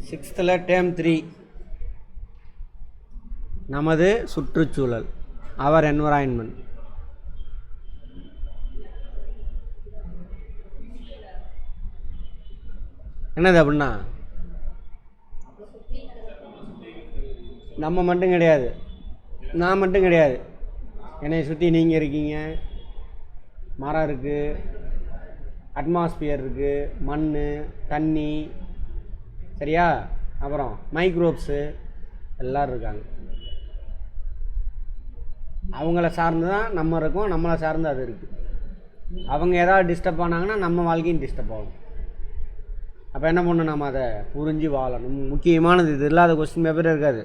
சிக்ஸ்த்தில் term 3 நமது சுற்றுச்சூழல், our environment. என்னது அப்படின்னா நம்ம மட்டும் கிடையாது, நான் மட்டும் கிடையாது, என்னை சுற்றி நீங்கள் இருக்கீங்க, மரம் இருக்குது, அட்மாஸ்பியர் இருக்குது, மண், தண்ணி, சரியா, அப்புறம் மைக்ரோப்ஸு எல்லோரும் இருக்காங்க. அவங்கள சார்ந்து தான் நம்ம இருக்கோம், நம்மளை சார்ந்து அது இருக்குது. அவங்க ஏதாவது டிஸ்டர்ப் ஆனாங்கன்னா நம்ம வாழ்க்கையும் டிஸ்டர்ப் ஆகும். அப்போ என்ன பண்ணணும், நம்ம அதை புரிஞ்சு வாழணும். முக்கியமானது இது. இல்லாத கொஸ்டின் பேப்பரே இருக்காது.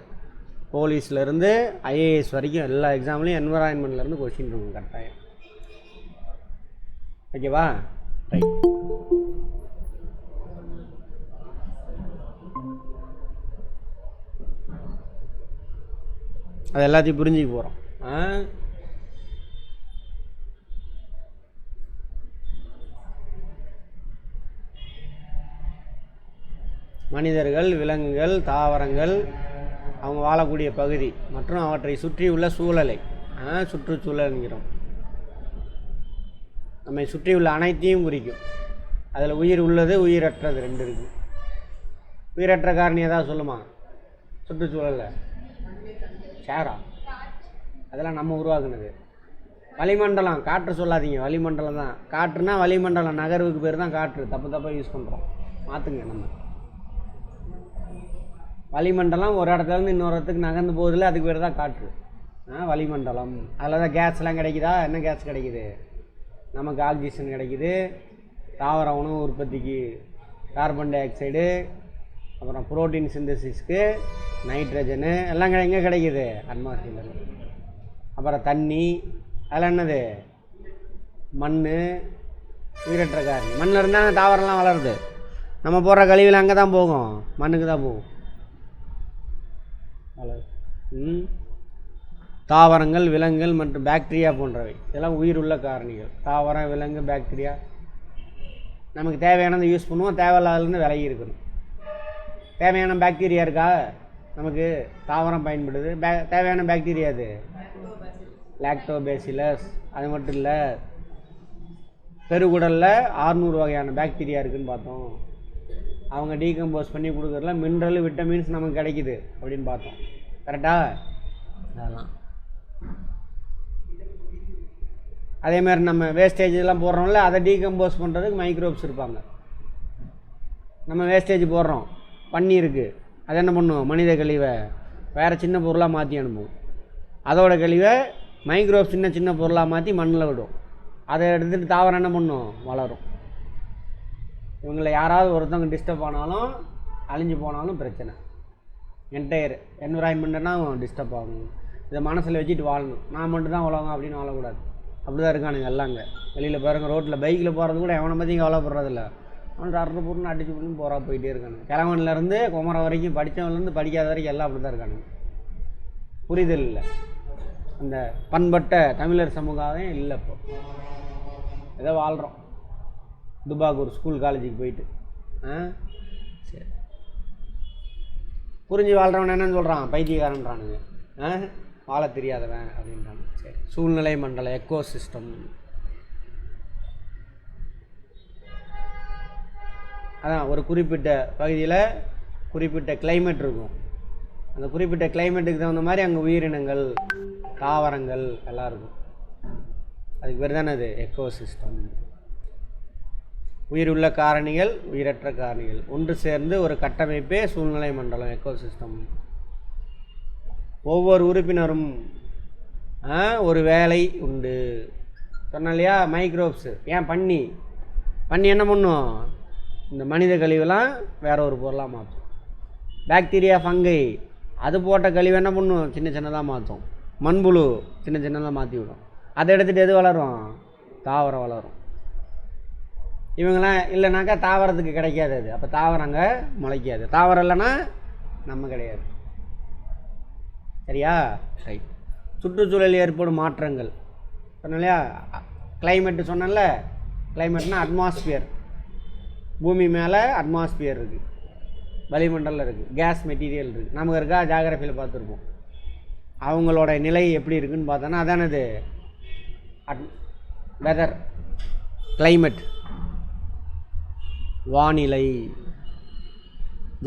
போலீஸ்லேருந்து ஐஏஎஸ் வரைக்கும் எல்லா எக்ஸாம்லேயும் என்விரான்மெண்ட்லேருந்து கொஸ்டின் இருக்கும் கட்டாயம். ஓகேவா? ரைட். அது எல்லாத்தையும் புரிஞ்சுக்க போகிறோம். மனிதர்கள், விலங்குகள், தாவரங்கள், அவங்க வாழக்கூடிய பகுதி மற்றும் அவற்றை சுற்றி உள்ள சூழலை சுற்றுச்சூழல் என்கிறோம். நம்மை சுற்றி உள்ள அனைத்தையும் குறிக்கும். அதில் உயிர் உள்ளது, உயிரற்றது ரெண்டு இருக்குது. உயிரற்ற காரணி ஏதாவது சொல்லுமா சுற்றுச்சூழலில்? சேரா, அதெல்லாம் நம்ம உருவாக்குனது. வளிமண்டலம், காற்று சொல்லாதீங்க, வளிமண்டலம் தான். காற்றுனா வளிமண்டலம், நகர்வுக்கு பேர் தான் காற்று. தப்பாக யூஸ் பண்ணுறோம், மாற்றுங்க. நம்ம வளிமண்டலம் ஒரு இடத்துலேருந்து இன்னொரு இடத்துக்கு நகர்ந்து போகுதில்ல, அதுக்கு பேர் தான் காற்று, வளிமண்டலம். அதில் தான் கேஸ்லாம் கிடைக்குதா? என்ன கேஸ் கிடைக்குது? நமக்கு ஆக்சிஜன் கிடைக்குது, தாவர உணவு உற்பத்திக்கு கார்பன் டை ஆக்சைடு, அப்புறம் புரோட்டீன் சிந்தசிஸ்க்கு நைட்ரஜனு எல்லாம் எங்கே கிடைக்குது? அட்மாஸ்பியரில். அப்புறம் தண்ணி, அதில் என்னது? மண், உயிரற்ற காரணி. மண்ணில் இருந்தால் தாவரம்லாம் வளருது. நம்ம போடுற கழிவுல அங்கே தான் போகும், மண்ணுக்கு தான் போகும். தாவரங்கள், விலங்குகள் மற்றும் பாக்டீரியா போன்றவை இதெல்லாம் உயிர் உள்ள காரணிகள். தாவரம், விலங்கு, பாக்டீரியா நமக்கு தேவையானதை யூஸ் பண்ணுவோம், தேவையில்லாததுலேருந்து விலகி இருக்கணும். தேவையான பாக்டீரியா இருக்கா நமக்கு? தாவரம் பயன்படுது. தேவையான பாக்டீரியா அது லாக்டோபேசிலஸ். அது மட்டும் இல்லை, பெருகுடலில் 600 வகையான பாக்டீரியா இருக்குதுன்னு பார்த்தோம். அவங்க டீகம்போஸ் பண்ணி கொடுக்குறதுல மினரல், விட்டமின்ஸ் நமக்கு கிடைக்குது அப்படின்னு பார்த்தோம். கரெக்டா? அதெல்லாம் அதேமாதிரி நம்ம வேஸ்டேஜெலாம் போடுறோம்ல, அதை டீகம்போஸ் பண்ணுறதுக்கு மைக்ரோப்ஸ் இருப்பாங்க. நம்ம வேஸ்டேஜ் போடுறோம், பண்ணி இருக்குது, அது என்ன பண்ணும்? மனித கழிவை வேறு சின்ன பொருளாக மாற்றி அனுப்பும். அதோட கழிவை மைக்ரோப்ஸ் சின்ன சின்ன பொருளாக மாற்றி மண்ணில் விடும். அதை எடுத்துகிட்டு தாவரம் என்ன பண்ணும்? வளரும். இவங்களை யாராவது ஒருத்தவங்க டிஸ்டர்ப் ஆனாலும், அழிஞ்சு போனாலும் பிரச்சனை. என்டையர் என்விரான்மெண்ட்னா டிஸ்டர்ப் ஆகும். இதை மனசில் வச்சுட்டு வாழணும். நான் மட்டும் தான் உலகம் அப்படின்னு வாழக்கூடாது. அப்படி தான் இருக்கானுங்க எல்லாங்க. வெளியில் பாருங்க, ரோட்டில் பைக்கில் போகிறது கூட எவனை பற்றியும் கவலைப்படுறதில்ல. அவன் அரை பொருள்னு அடிச்சு பண்ணி போயிட்டே இருக்கானுங்க. கிழவன்லேருந்து குமரம் வரைக்கும், படித்தவன்லேருந்து படிக்காத வரைக்கும் எல்லாம் அப்படி தான் இருக்கானுங்க. புரிதல் இல்லை. அந்த பண்பட்ட தமிழர் சமூகம் இல்லை. இப்போ ஏதோ வாழ்கிறோம். துபாக்கு ஒரு ஸ்கூல் காலேஜுக்கு போயிட்டு சரி புரிஞ்சு வாழ்கிறவன் என்னன்னு சொல்கிறான்? பைத்தியக்காரன்றானுங்க, வாழ தெரியாதவன் அப்படின்றாங்க. சரி, சூழ்நிலை மண்டலம், எக்கோசிஸ்டம். அதான் ஒரு குறிப்பிட்ட பகுதியில் குறிப்பிட்ட கிளைமேட் இருக்கும். அந்த குறிப்பிட்ட கிளைமேட்டுக்கு தகுந்த மாதிரி அங்கே உயிரினங்கள், தாவரங்கள் எல்லாம் இருக்கும். அதுக்கு பேர் தானே அது எக்கோசிஸ்டம். உயிர் உள்ள காரணிகள், உயிரற்ற காரணிகள் ஒன்று சேர்ந்து ஒரு கட்டமைப்பே சூழ்நிலை மண்டலம், எக்கோசிஸ்டம். ஒவ்வொரு உறுப்பினரும் ஒரு வேலை உண்டு சொன்ன இல்லையா? மைக்ரோப்ஸு, ஏன் பண்ணி என்ன பண்ணும்? இந்த மனித கழிவெல்லாம் வேற ஒரு பொருளாக மாற்றும். பாக்டீரியா, ஃபங்கை, அது போட்ட கழிவு என்ன பண்ணும்? சின்ன சின்னதாக மாற்றும். மண்புழு சின்ன சின்னதாக மாற்றி விடும். அதை எடுத்துகிட்டு எது வளரும்? தாவரம் வளரும். இவங்களாம் இல்லைனாக்கா தாவரத்துக்கு கிடைக்காது அது. அப்போ தாவரங்க முளைக்காது. தாவரம் இல்லைன்னா நம்ம கிடையாது. சரியா? ரைட். சுற்றுச்சூழலில் ஏற்படும் மாற்றங்கள் சொன்ன இல்லையா? கிளைமேட்டு சொன்னல. கிளைமேட்னா அட்மாஸ்பியர். பூமி மேலே அட்மாஸ்பியர் இருக்குது. வளிமண்டலம் இருக்குது, கேஸ் மெட்டீரியல் இருக்குது. நமக்கு இருக்கா? ஜாகிரஃபியில் பார்த்துருப்போம். அவங்களோட நிலை எப்படி இருக்குதுன்னு பார்த்தோன்னா அதானது வெதர், கிளைமேட், வானிலை.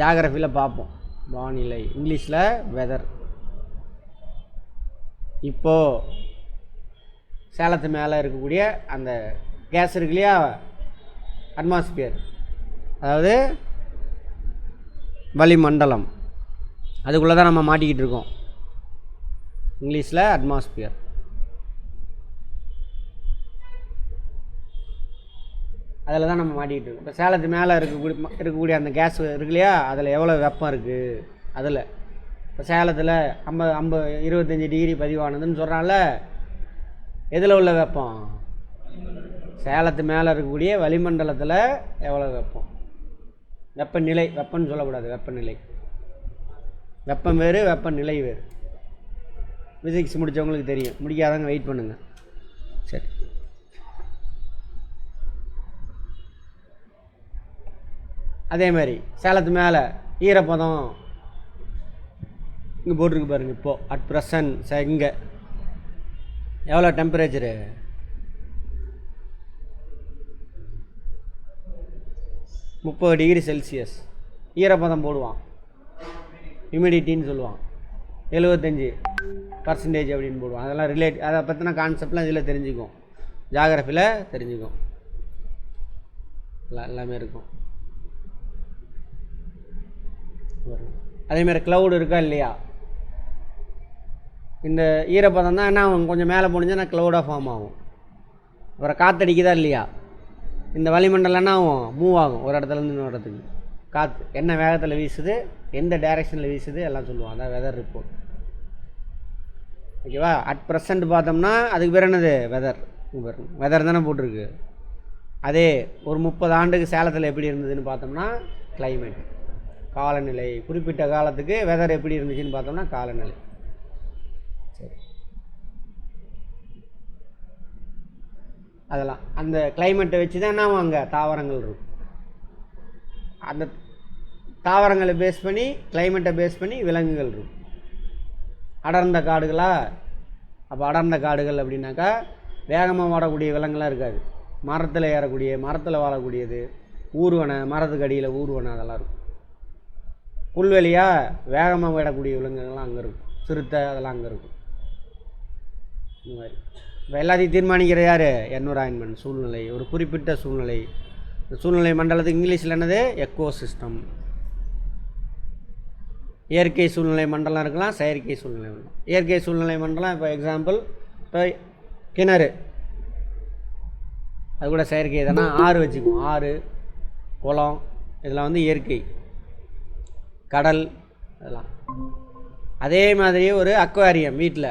ஜாகிரஃபியில் பார்ப்போம் வானிலை, இங்கிலீஷில் வெதர். இப்போது சேலத்து மேலே இருக்கக்கூடிய அந்த கேஸ் இருக்கு இல்லையா, அட்மாஸ்பியர், அதாவது வளிமண்டலம், அதுக்குள்ளே தான் நம்ம மாட்டிக்கிட்டு இருக்கோம். இங்கிலீஷில் அட்மாஸ்பியர். அதில் தான் நம்ம மாட்டிக்கிட்டு இருக்கோம். இப்போ சேலத்து மேலே இருக்கக்கூடிய அந்த கேஸ் இருக்கு இல்லையா, அதில் எவ்வளோ வெப்பம் இருக்குது. அதில் இப்போ சேலத்தில் 25 டிகிரி பதிவானதுன்னு சொல்கிறான்ல, எதில் உள்ள வெப்பம்? சேலத்து மேலே இருக்கக்கூடிய வளிமண்டலத்தில் எவ்வளோ வெப்பம்? வெப்பநிலை, வெப்பம்னு சொல்லக்கூடாது, வெப்பநிலை. வெப்பம் வேறு, வெப்பநிலை வேறு. ஃபிசிக்ஸ் முடித்தவங்களுக்கு தெரியும், முடிக்காதவங்க வெயிட் பண்ணுங்கள். சரி, அதே மாதிரி சேலத்து மேலே ஈரப்பதம் இங்கே போட்டிருக்கு பாருங்கள். இப்போது அட் ப்ரெசன்ட் இங்கே எவ்வளோ டெம்பரேச்சரு? 30 degree Celsius. ஈரப்பதம் போடுவான், ஹியூமிடிட்டின்னு சொல்லுவான், 75% அப்படின்னு போடுவான். அதெல்லாம் அதை பற்றின கான்செப்ட்லாம் இதில் தெரிஞ்சுக்கும், ஜாகிரஃபியில் தெரிஞ்சுக்கும், எல்லாமே இருக்கும். அதேமாதிரி க்ளவுடு இருக்கா இல்லையா, இந்த ஈரப்பதம் தான் என்ன ஆகும், கொஞ்சம் மேலே போனிச்சுன்னா க்ளவுடாக ஃபார்ம் ஆகும். அப்புறம் காற்றடிக்குதா இல்லையா, இந்த வளிமண்டலம் என்ன ஆகும், மூவ் ஆகும் ஒரு இடத்துலேருந்து இன்னொரு இடத்துக்கு. காற்று என்ன வேகத்தில் வீசுது, எந்த டைரெக்ஷனில் வீசுது எல்லாம் சொல்லுவாங்க. அதான் வெதர் ரிப்போர்ட். ஓகேவா? அட் ப்ரெசண்ட் பார்த்தோம்னா அதுக்கு பேர் என்னது, வெதர். வெதர் தானே போட்டிருக்கு. அதே ஒரு 30 ஆண்டுக்கு சேலத்தில் எப்படி இருந்ததுன்னு பார்த்தோம்னா கிளைமேட், காலநிலை. குறிப்பிட்ட காலத்துக்கு வெதர் எப்படி இருந்துச்சுன்னு பார்த்தோம்னா காலநிலை. சரி, அதெல்லாம் அந்த கிளைமேட்டை வச்சு தான் என்ன அங்கே தாவரங்கள் இருக்கும். அந்த தாவரங்களை பேஸ் பண்ணி, கிளைமேட்டை பேஸ் பண்ணி விலங்குகள் இருக்கும். அடர்ந்த காடுகளா? அப்போ அடர்ந்த காடுகள் அப்படின்னாக்கா வேகமாக வாடக்கூடிய விலங்குலாம் இருக்காது. மரத்தில் ஏறக்கூடிய, மரத்தில் வாழக்கூடியது, ஊர்வனை, மரத்துக்கு அடியில் ஊர்வனை, அதெல்லாம் இருக்கும். புல்வெளியாக வேகமாக விடக்கூடிய விலங்குகள்லாம் அங்கே இருக்கும். சிறுத்தை அதெல்லாம் அங்கே இருக்கும். இந்த மாதிரி இப்போ எல்லாத்தையும் தீர்மானிக்கிற யார்? என்விரான்மெண்ட், சூழ்நிலை. ஒரு குறிப்பிட்ட சூழ்நிலை. இந்த சூழ்நிலை மண்டலத்துக்கு இங்கிலீஷில் என்னது? Echo system. இயற்கை சூழ்நிலை மண்டலம் இருக்கலாம், செயற்கை சூழ்நிலை மண்டலம். இயற்கை சூழ்நிலை மண்டலம் இப்போ எக்ஸாம்பிள், இப்போ கிணறு, அது கூட செயற்கை தானே. ஆறு வச்சுக்குவோம், ஆறு, குளம், இதெல்லாம் வந்து இயற்கை. கடல், அதெல்லாம். அதே மாதிரியே ஒரு அக்வாரியம், வீட்டில்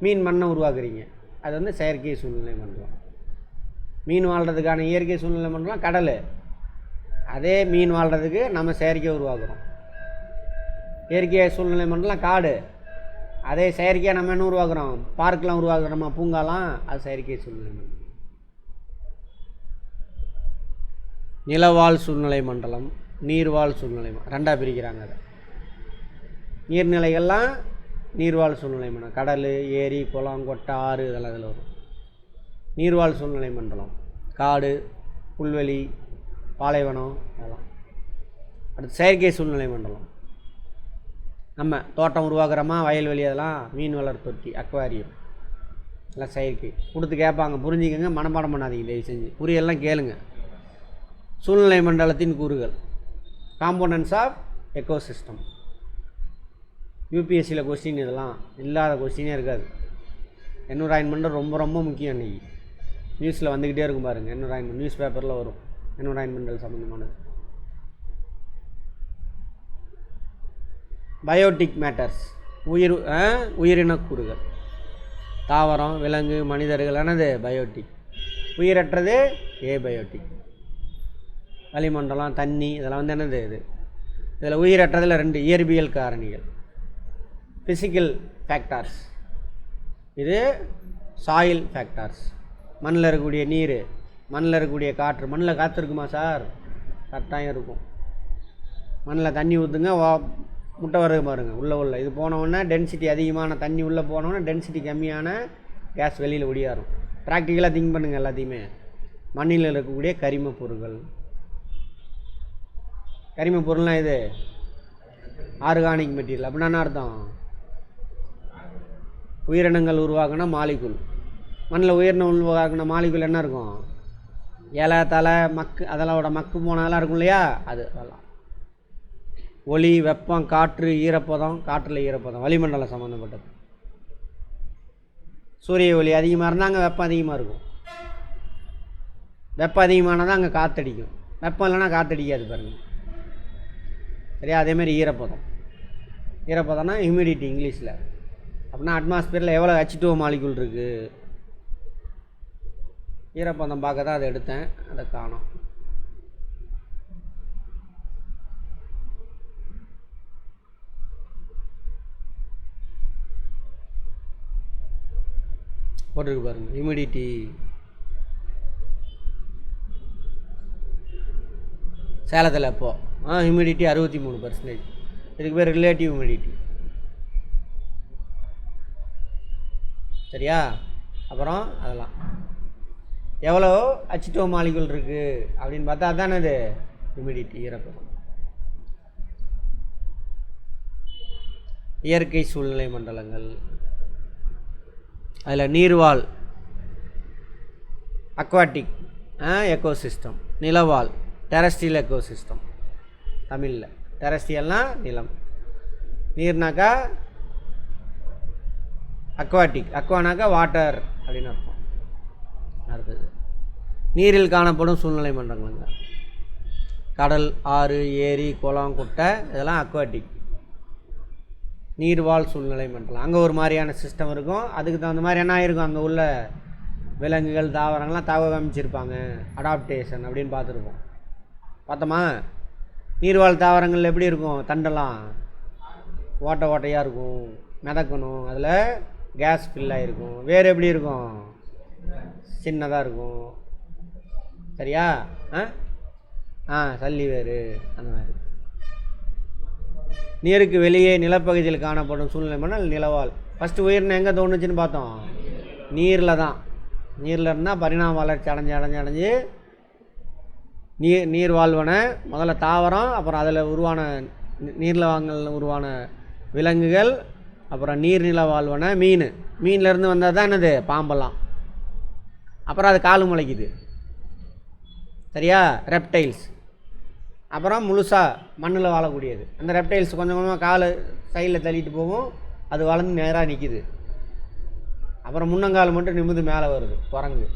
மீன் மண்ணை உருவாக்குறீங்க, அது வந்து செயற்கை சூழ்நிலை மண்டலம். மீன் வாழ்கிறதுக்கான இயற்கை சூழ்நிலை மண்டலம் கடல். அதே மீன் வாழ்கிறதுக்கு நம்ம செயற்கையை உருவாக்குறோம். இயற்கை சூழ்நிலை மண்டலம் காடு. அதே செயற்கையாக நம்ம என்ன உருவாக்குறோம்? பார்க்கெலாம் உருவாக்குறோமா, பூங்காலாம், அது செயற்கை சூழ்நிலை மண்டலம். நிலவாழ் சூழ்நிலை மண்டலம், நீர்வாழ் சூழ்நிலை ரெண்டாக பிரிக்கிறாங்க. அதை நீர்நிலைகள்லாம் நீர்வாழ் சூழ்நிலை மண்டலம், கடல், ஏரி, குளம், கொட்டை, ஆறு, இதெல்லாம் இதில் வரும். நீர்வாழ் சூழ்நிலை மண்டலம் காடு, புல்வெளி, பாலைவனம், அதெல்லாம். அடுத்து செயற்கை சூழ்நிலை மண்டலம், நம்ம தோட்டம் உருவாக்குறோமா, வயல்வெளி, அதெல்லாம் மீன் வளர் தொட்டி, அக்வாரியம், எல்லாம் செயற்கை. கொடுத்து கேட்பாங்க, புரிஞ்சுக்கங்க, மனப்பாடம் பண்ணாதீங்க தயவு செஞ்சு, புரியெல்லாம் கேளுங்க. சூழ்நிலை மண்டலத்தின் கூறுகள், காம்போனன்ட்ஸ் ஆஃப் எக்கோசிஸ்டம். யூபிஎஸ்சியில் கொஸ்டின் இதெல்லாம் இல்லாத கொஸ்டினே இருக்காது. என்விரான்மெண்ட் ரொம்ப ரொம்ப முக்கியம். இன்றைக்கி நியூஸில் வந்துக்கிட்டே இருக்கும் பாருங்கள், என்விரான்மெண்ட் நியூஸ் பேப்பரில் வரும், என்விரான்மெண்டல் சம்மந்தமானது. பயோட்டிக் மேட்டர்ஸ், உயிரின கூறுகள், தாவரம், விலங்கு, மனிதர்கள், என்னது பயோட்டிக். உயிரற்றது ஏபயோட்டிக். வளிமண்டலம், தண்ணி, இதெல்லாம் வந்து என்னது இது. இதில் உயிரற்றதில் 2 இயற்பியல் காரணிகள், ஃபிசிக்கல் ஃபேக்டர்ஸ். இது சாயில் ஃபேக்டர்ஸ். மண்ணில் இருக்கக்கூடிய நீர், மண்ணில் இருக்கக்கூடிய காற்று. மண்ணில் காற்று இருக்குமா சார்? கட்டாயம் இருக்கும். மண்ணில் தண்ணி ஊற்றுங்க, முட்டை வருது பாருங்கள். உள்ளே இது போனவுடனே டென்சிட்டி அதிகமான தண்ணி உள்ளே போனவுடனே டென்சிட்டி கம்மியான கேஸ் வெளியில் ஒடியாரும். ப்ராக்டிக்கலாக திங்க் பண்ணுங்கள் எல்லாத்தையுமே. மண்ணில் இருக்கக்கூடிய கரிம பொருட்கள். கரிம பொருள்னால் இது ஆர்கானிக் மெட்டீரியல். அப்படின்னா என்ன அர்த்தம்? உயிரினங்கள் உருவாக்குன மாலிகுல். மண்ணில் உயிரினம் உருவாக்குன மாலிகுல் என்ன இருக்கும்? இலை, தலை, மக்கு, அதெல்லாம் மக்கு போனதெல்லாம் இருக்கும் இல்லையா? அதெல்லாம் ஒளி, வெப்பம், காற்று, ஈரப்பதம். காற்றில் ஈரப்பதம் வளிமண்டலம் சம்மந்தப்பட்டது. சூரிய ஒளி அதிகமாக இருந்தால் அங்கே வெப்பம் அதிகமாக இருக்கும். வெப்பம் அதிகமானால் தான் அங்கே காற்றடிக்கும். வெப்பம் இல்லைன்னா காற்றடிக்காது பாருங்கள். சரியா? அதேமாதிரி ஈரப்பதம். ஈரப்பதம்னா ஹியூமிடிட்டி இங்கிலீஷில். அப்படின்னா அட்மாஸ்பியரில் எவ்வளோ H2O மாலிகுல் இருக்குது. ஈரப்பதம் பார்க்க தான் அதை எடுத்தேன், அதை காணோம். போட்டிருக்கு பாருங்கள் ஹியூமிடிட்டி. சேலத்தில் எப்போ ஹியூமிடிட்டி 63%. இதுக்கு பேர் ரிலேட்டிவ் ஹியூமிடிட்டி. சரியா? அப்புறம் அதெல்லாம் எவ்வளோ H2O மாலிகுல் இருக்குது அப்படின்னு பார்த்தா அதானே இது ஹியூமிடிட்டி, ஈரப்பதம். இயற்கை சூழ்நிலை மண்டலங்கள். அதில் நீர்வாழ் அக்வாட்டிக் எக்கோசிஸ்டம், நிலவாழ் டெரஸ்ட்ரியல் எக்கோசிஸ்டம். தமிழில் டெரஸ்ட்ரியல்னால் நிலம், நீர்னாக்கா அக்வாட்டிக், அக்வானாக்கா வாட்டர் அப்படின்னு அர்த்தம். அடுத்தது நீரில் காணப்படும் சூழ்நிலை மண்டலங்க. கடல், ஆறு, ஏரி, குளம், குட்டை இதெல்லாம் அக்வாட்டிக். நீர்வாழ் சூழ்நிலை மண்டலம். அங்கே ஒரு மாதிரியான சிஸ்டம் இருக்கும். அதுக்கு தகுந்த மாதிரி என்ன ஆகிருக்கும், அங்கே உள்ள விலங்குகள், தாவரங்கள்லாம் தகவல் அமைச்சிருப்பாங்க. அடாப்டேஷன் அப்படின்னு பார்த்துருப்போம். பார்த்தோமா? நீர்வாழ் தாவரங்கள் எப்படி இருக்கும்? தண்டெல்லாம் ஓட்டையாக இருக்கும், மிதக்கணும், அதில் கேஸ் ஃபில் ஆகிருக்கும். வேறு எப்படி இருக்கும்? சின்னதாக இருக்கும். சரியா? சல்லி வேறு அந்த மாதிரி. நீருக்கு வெளியே நிலப்பகுதியில் காணப்படும் சூழ்நிலை மண்டலம் நிலவாழ். ஃபஸ்ட்டு உயிரினம் எங்கே தோணுச்சுன்னு பார்த்தோம்? நீரில் தான். நீரில் இருந்தால் பரிணாம வளர்ச்சி அடைஞ்சு நீர் வாழ்வன முதல்ல தாவரம், அப்புறம் அதில் உருவான நீர்நிலங்கள் உருவான விலங்குகள், அப்புறம் நீர்நில வாழ்வன மீன்லேருந்து வந்தால் தான் என்னது பாம்பெல்லாம். அப்புறம் அது காலு முளைக்குது. சரியா? ரெப்டைல்ஸ். அப்புறம் முழுசாக மண்ணில் வாழக்கூடியது. அந்த ரெப்டைல்ஸ் கொஞ்சம் கொஞ்சமாக காலை சைடில் தள்ளிட்டு போகும், அது வளர்ந்து நேராக நிற்கிது. அப்புறம் முன்னங்கால் மட்டும் நிமிந்து மேலே வருது, குரங்கு.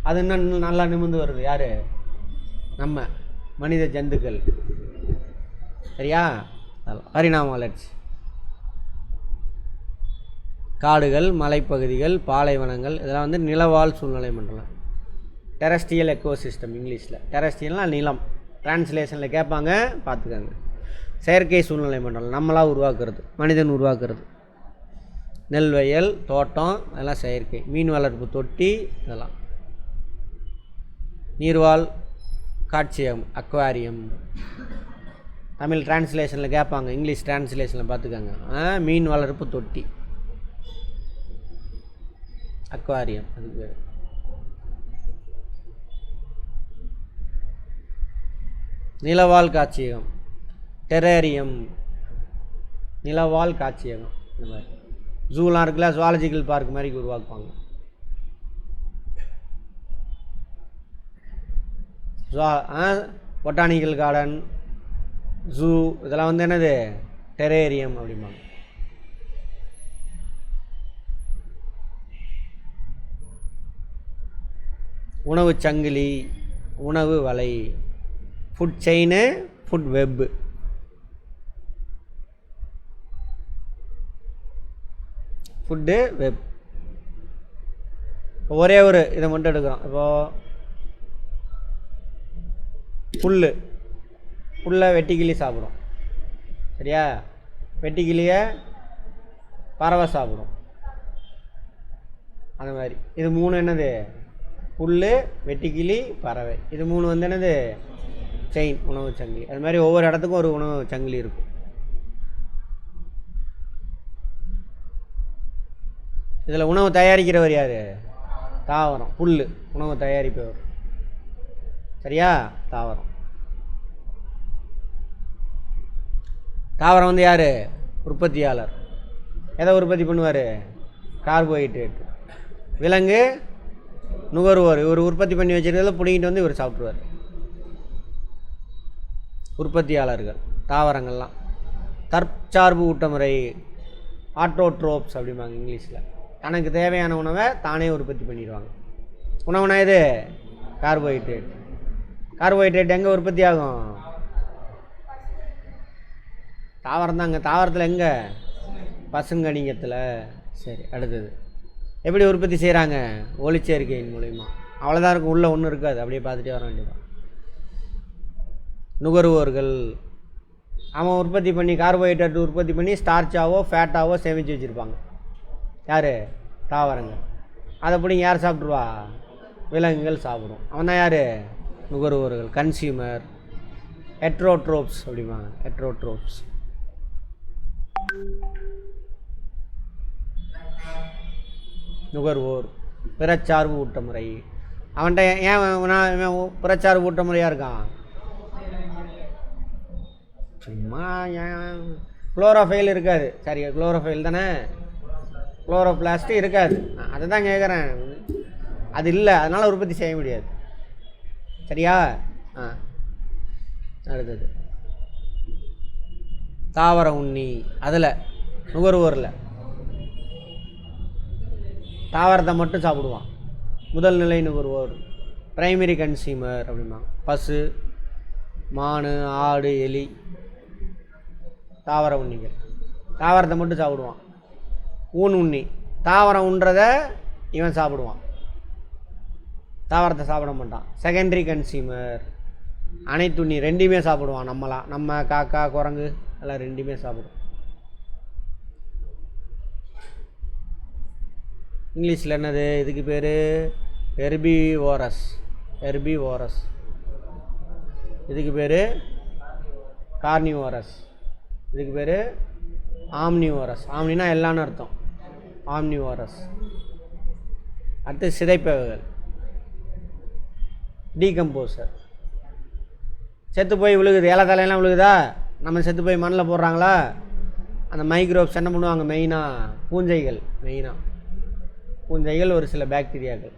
அது இன்னும் நல்லா நிமிந்து வருது. யார்? நம்ம மனித ஜந்துக்கள். சரியா? பரிணாம வளர்ச்சி. காடுகள், மலைப்பகுதிகள், பாலைவனங்கள் இதெல்லாம் வந்து நிலவாழ் சூழ்நிலை மண்டலம். டெரஸ்ட்ரியல் எக்கோசிஸ்டம் இங்கிலீஷில். டெரஸ்ட்ரியல்னால் நிலம். டிரான்ஸ்லேஷனில் கேட்பாங்க, பார்த்துக்கோங்க. செயற்கை சூழ்நிலை மண்டலம் நம்மளாக உருவாக்குறது, மனிதன் உருவாக்குறது. நெல் வயல், தோட்டம் அதெல்லாம் செயற்கை. மீன் வளர்ப்பு தொட்டி இதெல்லாம். நீர்வாழ் காட்சியம் அக்வாரியம். தமிழ் டிரான்ஸ்லேஷனில் கேட்பாங்க, இங்கிலீஷ் டிரான்ஸ்லேஷனில் பார்த்துக்கோங்க. மீன் வளர்ப்பு தொட்டி அக்வாரியம், அதுக்கு பேர். நிலவாழ் காட்சியகம் டெரேரியம். நிலவாழ் காட்சியகம் இந்த மாதிரி. ஜூலாம் இருக்குல்ல, ஜுவாலஜிக்கல் பார்க் மாதிரி உருவாக்குவாங்க. பொட்டானிக்கல் கார்டன், ஜூ இதெல்லாம் வந்து என்னது டெரேரியம் அப்படிம்பாங்க. உணவு சங்கிலி, உணவு வலை, food chain, food web. Food web. ஒரே ஒரு இதை மட்டும் எடுக்கிறோம். இப்போது புல்லை வெட்டிக்கிளி சாப்பிடும். சரியா? வெட்டிக்கிளியை பறவை சாப்பிடும். அந்த மாதிரி இது மூணு என்னது? புல், வெட்டிக்கிளி, பறவை. இது மூணு வந்து என்னது? செயின், உணவு சங்கிலி. அது மாதிரி ஒவ்வொரு இடத்துக்கும் ஒரு உணவு சங்கிலி இருக்கும். இதில் உணவு தயாரிக்கிறவர் யார்? தாவரம், புல் உணவு தயாரிப்பவர். சரியா? தாவரம். தாவரம் வந்து யார்? உற்பத்தியாளர். எதை உற்பத்தி பண்ணுவார்? கார்போஹைட்ரேட். விலங்கு நுகர்வோர். இவர் உற்பத்தி பண்ணி வச்சுருக்கிறத பிடிங்கிட்டு வந்து இவர் சாப்பிட்ருவார். உற்பத்தியாளர்கள் தாவரங்கள்லாம். தற்சார்பு ஊட்டமுறை, ஆட்டோட்ரோப்ஸ் அப்படிம்பாங்க இங்கிலீஷில். தனக்கு தேவையான உணவை தானே உற்பத்தி பண்ணிடுவாங்க. உணவுனா இது கார்போஹைட்ரேட். கார்போஹைட்ரேட் எங்கே உற்பத்தி ஆகும்? தாவரம் தாங்க. தாவரத்தில் எங்கே? பசுங்கணிகத்தில். சரி, அடுத்தது எப்படி உற்பத்தி செய்கிறாங்க? ஒளிச்சேர்க்கையின் மூலிமா. அவ்வளோதான் இருக்கும், உள்ளே ஒன்றும் இருக்காது. அப்படியே பார்த்துட்டே வர வேண்டியதான். நுகர்வோர்கள் அவன் உற்பத்தி பண்ணி கார்போஹைட்ரேட் உற்பத்தி பண்ணி ஸ்டார்ச்சாவோ ஃபேட்டாவோ சேமித்து வச்சுருப்பாங்க. யார்? தாவரங்கள். அதை பிடிங்க யார் சாப்பிட்ருவா? விலங்குகள் சாப்பிடும். அவன் தான் யார்? நுகர்வோர்கள், கன்சியூமர். ஹெட்ரோட்ரோப்ஸ் அப்படிம்பாங்க. ஹெட்ரோட்ரோப்ஸ். நுகர்வோர். பிறச்சார்பு ஊட்டமுறை. அவன்கிட்ட ஏன் பிறச்சார்பு ஊட்டமுறையாக இருக்கான்? சும்மா ஏன் குளோரோஃபைல் இருக்காது. சரி, குளோரோஃபைல் தானே. குளோரோபிளாஸ்ட் இருக்காது. அதை தான் கேட்குறேன். அது இல்லை, அதனால் உற்பத்தி செய்ய முடியாது. சரியா? அடுத்தது தாவர உண்ணி. அதில் நுகர்வோரில் தாவரத்தை மட்டும் சாப்பிடுவான். முதல் நிலை நுகர்வோர், பிரைமரி கன்சியூமர் அப்படிம்பாங்க. பசு, மான், ஆடு, எலி தாவர உண்ணிகள். தாவரத்தை மட்டும் சாப்பிடுவான். ஊன் உண்ணி. தாவரம் உண்றதை இவன் சாப்பிடுவான், தாவரத்தை சாப்பிட மாட்டான். Secondary consumer. அனைத்துண்ணி ரெண்டுமே சாப்பிடுவான். நம்ம காக்கா, குரங்கு எல்லாம் ரெண்டுமே சாப்பிடுவோம். இங்கிலீஷில் என்னது இதுக்கு பேர்? ஹெர்பிவோரஸ். ஹெர்பிவோரஸ். இதுக்கு பேர் கார்னிவோரஸ். இதுக்கு பேர் ஆம்னிவோரஸ். ஆம்னினா எல்லான்னு அர்த்தம். ஆம்னிவோரஸ். அடுத்து சிதைப்பவைகள், டீகம்போசர். செத்து போய் விழுகுது, இலை தலையெல்லாம் விழுகுதா, நம்ம செத்து போய் மண்ணில் போடுறாங்களா, அந்த மைக்ரோப்ஸ் என்ன பண்ணுவாங்க? மெயினாக பூஞ்சைகள். பூஞ்சைகள் ஒரு சில பாக்டீரியாக்கள்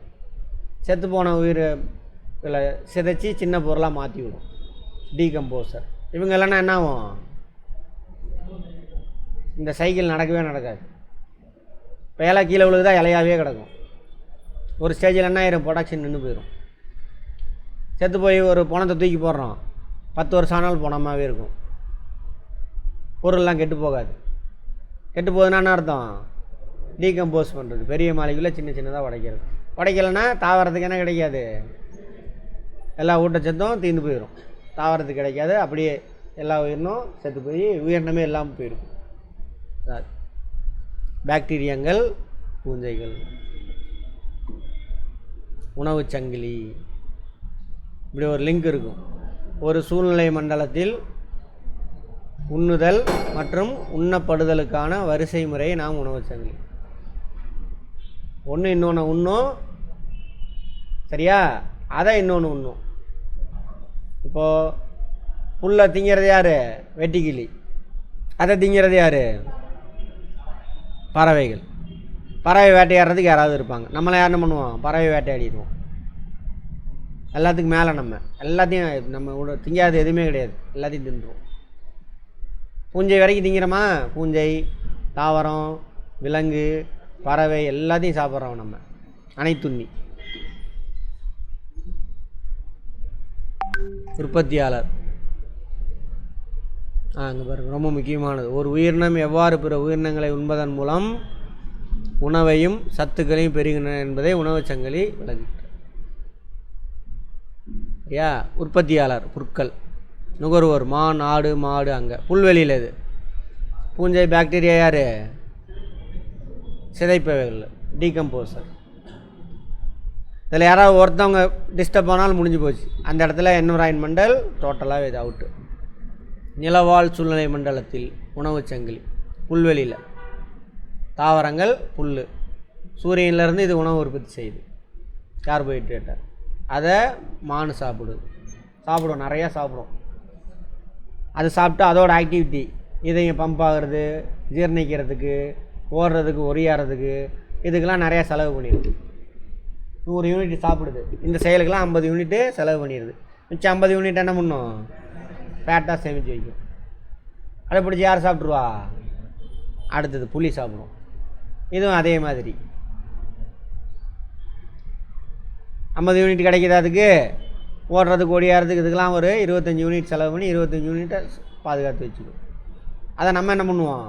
செத்து போன உயிரை சிதைச்சி சின்ன பொருளாக மாற்றி விடும். டீகம்போசர். இவங்க இல்லைன்னா என்ன ஆகும்? இந்த சைக்கிள் நடக்கவே நடக்காது. இப்போ இலை கீழே விழுகுதா, இலையாகவே கிடக்கும். ஒரு ஸ்டேஜில் என்ன ஆயிரும்? ப்ரொடக்ஷன் நின்று போயிடும். செத்து போய் ஒரு பணத்தை தூக்கி போடுறோம், 10 வருஷம் ஆனாலும் பணமாகவே இருக்கும். பொருள்லாம் கெட்டு போகாது. கெட்டு போகுதுன்னா என்ன அர்த்தம்? டீகம்போஸ் பண்ணுறது. பெரிய மாளிகையில் சின்ன சின்னதாக உடைக்கிறது. உடைக்கலைன்னா தாவரத்துக்கு என்ன கிடைக்காது? எல்லா ஊட்டச்சத்தும் தீர்ந்து போயிடும். தாவரத்துக்கு கிடைக்காது. அப்படியே எல்லா உயிரினும் செத்து போய் உயிரினமே இல்லாமல் போயிருக்கும். பாக்டீரியங்கள், பூஞ்சைகள். உணவு சங்கிலி. இப்படி ஒரு லிங்க் இருக்கும். ஒரு சூழ்நிலை மண்டலத்தில் உண்ணுதல் மற்றும் உண்ணப்படுதலுக்கான வரிசை முறையை நாம் உணவு சங்கிலி. ஒன்று இன்னொன்று உண்ணும், சரியா? அதை இன்னொன்று உண்ணும். இப்போது புல்லை திங்கிறது யார்? வெட்டிக்கிளி. அதை திங்கிறது யார்? பறவைகள். பறவை வேட்டையாடுறதுக்கு யாராவது இருப்பாங்க. நம்மளை யார் என்ன பண்ணுவோம்? பறவை வேட்டையாடிடுவோம். எல்லாத்துக்கும் மேலே நம்ம எல்லாத்தையும் நம்ம திங்காது எதுவுமே கிடையாது, எல்லாத்தையும் தின்றுவோம். பூஞ்சை வரைக்கும் திங்கிறோமா? பூஞ்சை, தாவரம், விலங்கு, பறவை எல்லாத்தையும் சாப்பிட்றோம் நம்ம. அனைத்துண்ணி. உற்பத்தியாளர். அங்கே பாருங்க, ரொம்ப முக்கியமானது. ஒரு உயிரினம் எவ்வாறு பிற உயிரினங்களை உண்பதன் மூலம் உணவையும் சத்துக்களையும் பெறுகின்றன என்பதை உணவு சங்கிலி விளக்குகிறது. சரியா? உற்பத்தியாளர் புற்கள். நுகர்வோர் மான், ஆடு, மாடு. அங்கே புல்வெளியில் இது. பூஞ்சை, பாக்டீரியா யார்? சிதைப்பவைகள், டீகம்போசர். இதில் யாராவது ஒருத்தவங்க டிஸ்டர்ப் ஆனாலும் முடிஞ்சு போச்சு. அந்த இடத்துல என்விரான்மெண்டல் டோட்டலாக இது அவுட்டு. நிலவாழ் சூழ்நிலை மண்டலத்தில் உணவு சங்கிலி, புல்வெளியில் தாவரங்கள், புல், சூரியன்லேருந்து இது உணவு உற்பத்தி செய்யுது, கார்போஹைட்ரேட்டை. அதை மானு சாப்பிடும், நிறையா சாப்பிடும். அது சாப்பிட்டு அதோட ஆக்டிவிட்டி இதயம் பம்ப் ஆகிறது, ஜீரணிக்கிறதுக்கு, ஓடுறதுக்கு, ஒரியாறதுக்கு, இதுக்கெல்லாம் நிறையா செலவு பண்ணிடுது. 100 யூனிட் சாப்பிடுது, இந்த செயலுக்கெல்லாம் 50 யூனிட்டு செலவு பண்ணிடுது. மிச்சம் 50 யூனிட் என்ன பண்ணும்? ஃபேட்டாக சேமித்து வைக்கும். அதை பிடிச்சி யார் சாப்பிட்ருவா? அடுத்தது புலி சாப்பிடும். இதுவும் அதே மாதிரி 50 யூனிட் கிடைக்கிது. அதுக்கு ஓடுறதுக்கு, ஓடியாகிறதுக்கு, இதுக்கெல்லாம் ஒரு 25 யூனிட் செலவு பண்ணி 25 யூனிட்டை பாதுகாத்து வச்சுக்கும். அதை நம்ம என்ன பண்ணுவோம்?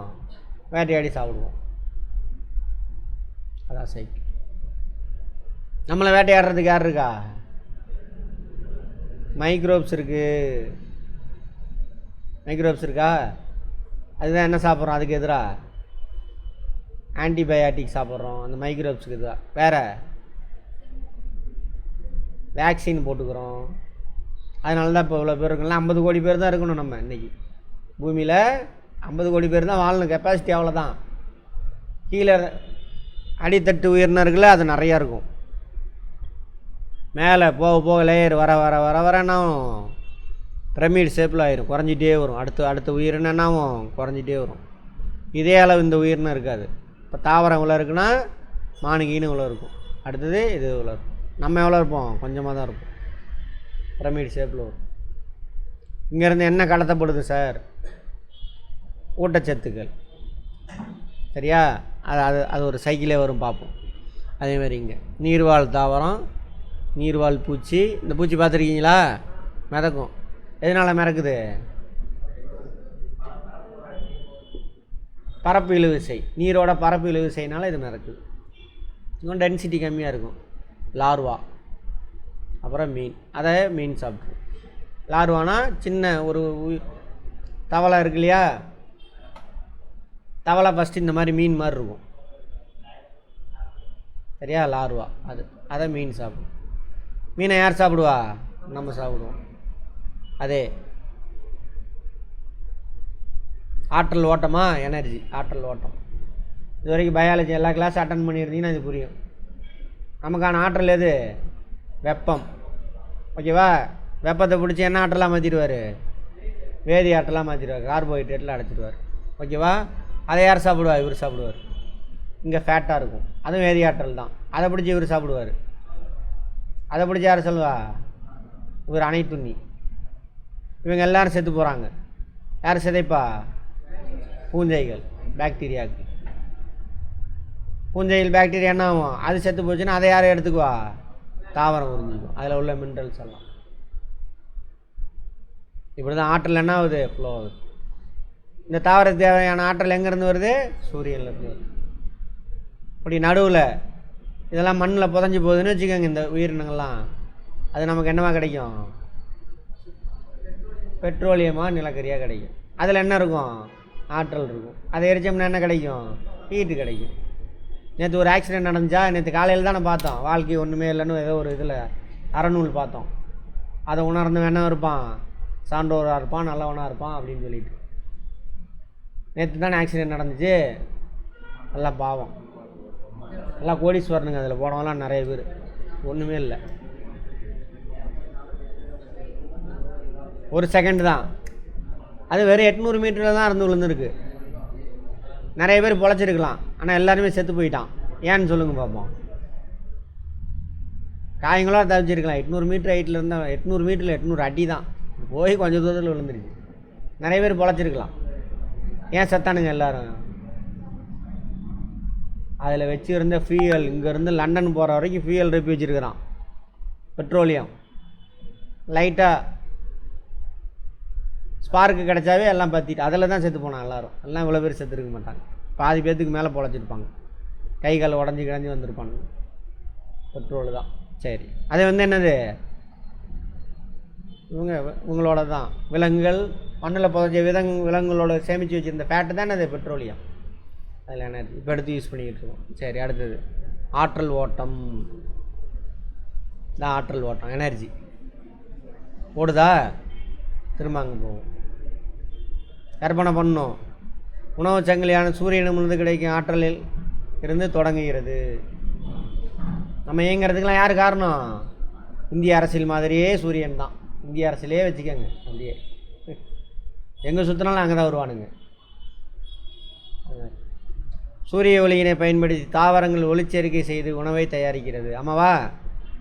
வேட்டையாடி சாப்பிடுவோம். அதான் சைக்கிள். நம்மளை வேட்டையாடுறதுக்கு யார் இருக்கா? மைக்ரோப்ஸ் இருக்கா? அதுதான் என்ன சாப்பிட்றோம்? அதுக்கு எதிராக ஆன்டிபயாட்டிக் சாப்பிட்றோம், அந்த மைக்ரோப்ஸுக்கு எதிராக. வேறு வேக்சின் போட்டுக்கிறோம். அதனால தான் இப்போ இவ்வளோ பேர் இருக்குல்ல, 50 கோடி பேர் தான் இருக்கணும். நம்ம இன்றைக்கி பூமியில் 50 கோடி பேர் தான் வாழணும். கெப்பாசிட்டி அவ்வளோதான். கீழே அடித்தட்டு உயிரினர்கள் அது நிறையா இருக்கும். மேலே போக போக லேயர் வர வர வர வரனாவும் பிரமிட் ஷேப்பில் ஆயிரும், குறைஞ்சிட்டே வரும். அடுத்த உயிரினன்னாவும் குறைஞ்சிட்டே வரும். இதே அளவு இந்த உயிரினம் இருக்காது. இப்போ தாவரம் இவ்வளோ இருக்குன்னா மானுகீனு இவ்வளோ இருக்கும், அடுத்தது இது இவ்வளோ இருக்கும். நம்ம எவ்வளோ இருப்போம்? கொஞ்சமாக தான் இருப்போம். பிரமிட் ஷேப்பில் வரும். இங்கேருந்து என்ன கடத்தப்படுது சார்? ஊட்டச்சத்துக்கள். சரியா? அது ஒரு சைக்கிளே வரும், பார்ப்போம். அதேமாதிரி இங்கே நீர்வாழ் தாவரம், நீர்வாழ் பூச்சி. இந்த பூச்சி பார்த்துருக்கீங்களா? மிதக்கும். எதனால் மிதக்குது? பரப்பு இழுவிசை, நீரோட பரப்பு இழுவிசைனால இது மிதக்குது. இன்னும் டென்சிட்டி கம்மியாக இருக்கும். லார்வா, அப்புறம் மீன். அதை மீன் சாப்பிட்ரும். லார்வானா சின்ன ஒரு தவளை இருக்கு இல்லையா? தவளை ஃபஸ்ட்டு இந்த மாதிரி மீன் மாதிரி இருக்கும். சரியா? லார்வா அதை மீன் சாப்பிடும். மீனை யார் சாப்பிடுவா? நம்ம சாப்பிடுவோம். அதே ஆற்றல் ஓட்டமா? எனர்ஜி, ஆற்றல் ஓட்டம். இது வரைக்கும் பயாலஜி எல்லா கிளாஸும் அட்டன் பண்ணியிருந்தீங்கன்னா இது புரியும். நமக்கான ஆற்றல் எது? வெப்பம். ஓகேவா? வெப்பத்தை பிடிச்சி என்ன ஆற்றலாக மாற்றிடுவார்? வேதி ஆற்றலாக மாற்றிடுவார், கார்போஹைட்ரேட்டில் அடைச்சிடுவார். ஓகேவா? அதை யார் சாப்பிடுவார்? இவர் சாப்பிடுவார். இங்கே ஃபேட்டாக இருக்கும், அதுவும் வேதி ஆற்றல் தான். அதை பிடிச்சி இவர் சாப்பிடுவார். அதை பிடிச்சி யார் சொல்லுவா? இவர் அனைத்துண்ணி. இவங்க எல்லோரும் செத்து போகிறாங்க. யார் சிதைப்பா? பூஞ்சைகள், பாக்டீரியாவுக்கு. பூஞ்சைகள் பாக்டீரியா என்ன ஆகும்? அது செத்து போச்சுன்னா அதை யாரும் எடுத்துக்குவா? தாவரம் உறிஞ்சிக்கும், அதில் உள்ள மினரல்ஸ் எல்லாம். இப்படி தான் ஆற்றல் என்ன ஆகுது? ஃப்ளோ ஆகுது. இந்த தாவரத்துக்கு தேவையான ஆற்றல் எங்கேருந்து வருது? சூரியன்லேருந்து வருது. இப்படி நடுவில் இதெல்லாம் மண்ணில் புதஞ்சி போகுதுன்னு வச்சுக்கோங்க, இந்த உயிரினங்கள்லாம். அது நமக்கு என்னவா கிடைக்கும்? பெட்ரோலியமாக, நிலக்கரியாக கிடைக்கும். அதில் என்ன இருக்கும்? ஆற்றல் இருக்கும். அதை எரிச்சோம்னா என்ன கிடைக்கும்? ஹீட்டு கிடைக்கும். நேற்று ஒரு ஆக்சிடெண்ட் நடந்துச்சா? நேற்று காலையில் தானே பார்த்தோம். வாழ்க்கை ஒன்றுமே இல்லைன்னு ஏதோ ஒரு இதில் அறநூல் பார்த்தோம். அதை உணர்ந்து வேணா இருப்பான், சான்றோராக இருப்பான், நல்லவனாக இருப்பான் அப்படின்னு சொல்லிட்டு. நேற்று தானே ஆக்சிடெண்ட் நடந்துச்சு. எல்லாம் பாவம், எல்லாம் கோடீஸ்வரனுங்க. அதில் போனவங்களாம் நிறைய பேர் ஒன்றுமே இல்லை. ஒரு செகண்ட் தான். அது வெறும் 800 மீட்டரில் தான் இருந்து விழுந்துருக்கு. நிறைய பேர் பொழைச்சிருக்கலாம், ஆனால் எல்லாருமே செத்து போயிட்டான். ஏன்னு சொல்லுங்கள் பார்ப்போம். காயங்களாக தவிச்சிருக்கலாம். 800 மீட்டர் ஹைட்டில் இருந்தால், 800 மீட்டரில் 800 அடி தான் போய் கொஞ்சம் தூரத்தில் விழுந்துருச்சு. நிறைய பேர் பொழைச்சிருக்கலாம். ஏன் செத்தானுங்க எல்லோரும்? அதில் வச்சுருந்த ஃபியூயல், இங்கேருந்து லண்டன் போகிற வரைக்கும் ஃபியூயல் ரெப்பி வச்சுருக்கிறான், பெட்ரோலியம். லைட்டாக ஸ்பார்க்கு கிடச்சாவே எல்லாம் பற்றிட்டு அதில் தான் செத்து போனான் எல்லோரும். எல்லாம் இவ்வளோ பேர் செத்துருக்க மாட்டாங்க. பாதி பேர்த்துக்கு மேலே பொழைச்சிருப்பாங்க. கை கால் உடஞ்சி கிடஞ்சி வந்திருப்பாங்க. பெட்ரோல் தான். சரி, அது என்னது? இவங்களோட தான் விலங்குகள் மண்ணில் புதைஞ்ச விலங்குகளோட சேமித்து வச்சுருந்த ஃபேட்டு தான் அது பெட்ரோலியம். அதில் எனர்ஜி இப்போ எடுத்து யூஸ் பண்ணிக்கிட்டு இருக்கோம். சரி, அடுத்தது ஆற்றல் ஓட்டம். இந்த ஆற்றல் ஓட்டம், எனர்ஜி ஓடுதா, திரும்ப அங்கே போகும். கற்பனை பண்ணணும், உணவு சங்கிலியான சூரியனிலிருந்து கிடைக்கும் ஆற்றலில் இருந்து தொடங்குகிறது. நம்ம இயங்கிறதுக்கெலாம் யார் காரணம்? இந்திய அரசியல் மாதிரியே சூரியன் தான். இந்திய அரசியலே வச்சுக்கோங்க, அப்படியே எங்கே சுற்றினாலும் அங்கே தான் வருவானுங்க. சூரிய ஒளியினை பயன்படுத்தி தாவரங்கள் ஒளிச்சேர்க்கை செய்து உணவை தயாரிக்கிறது. ஆமாவா?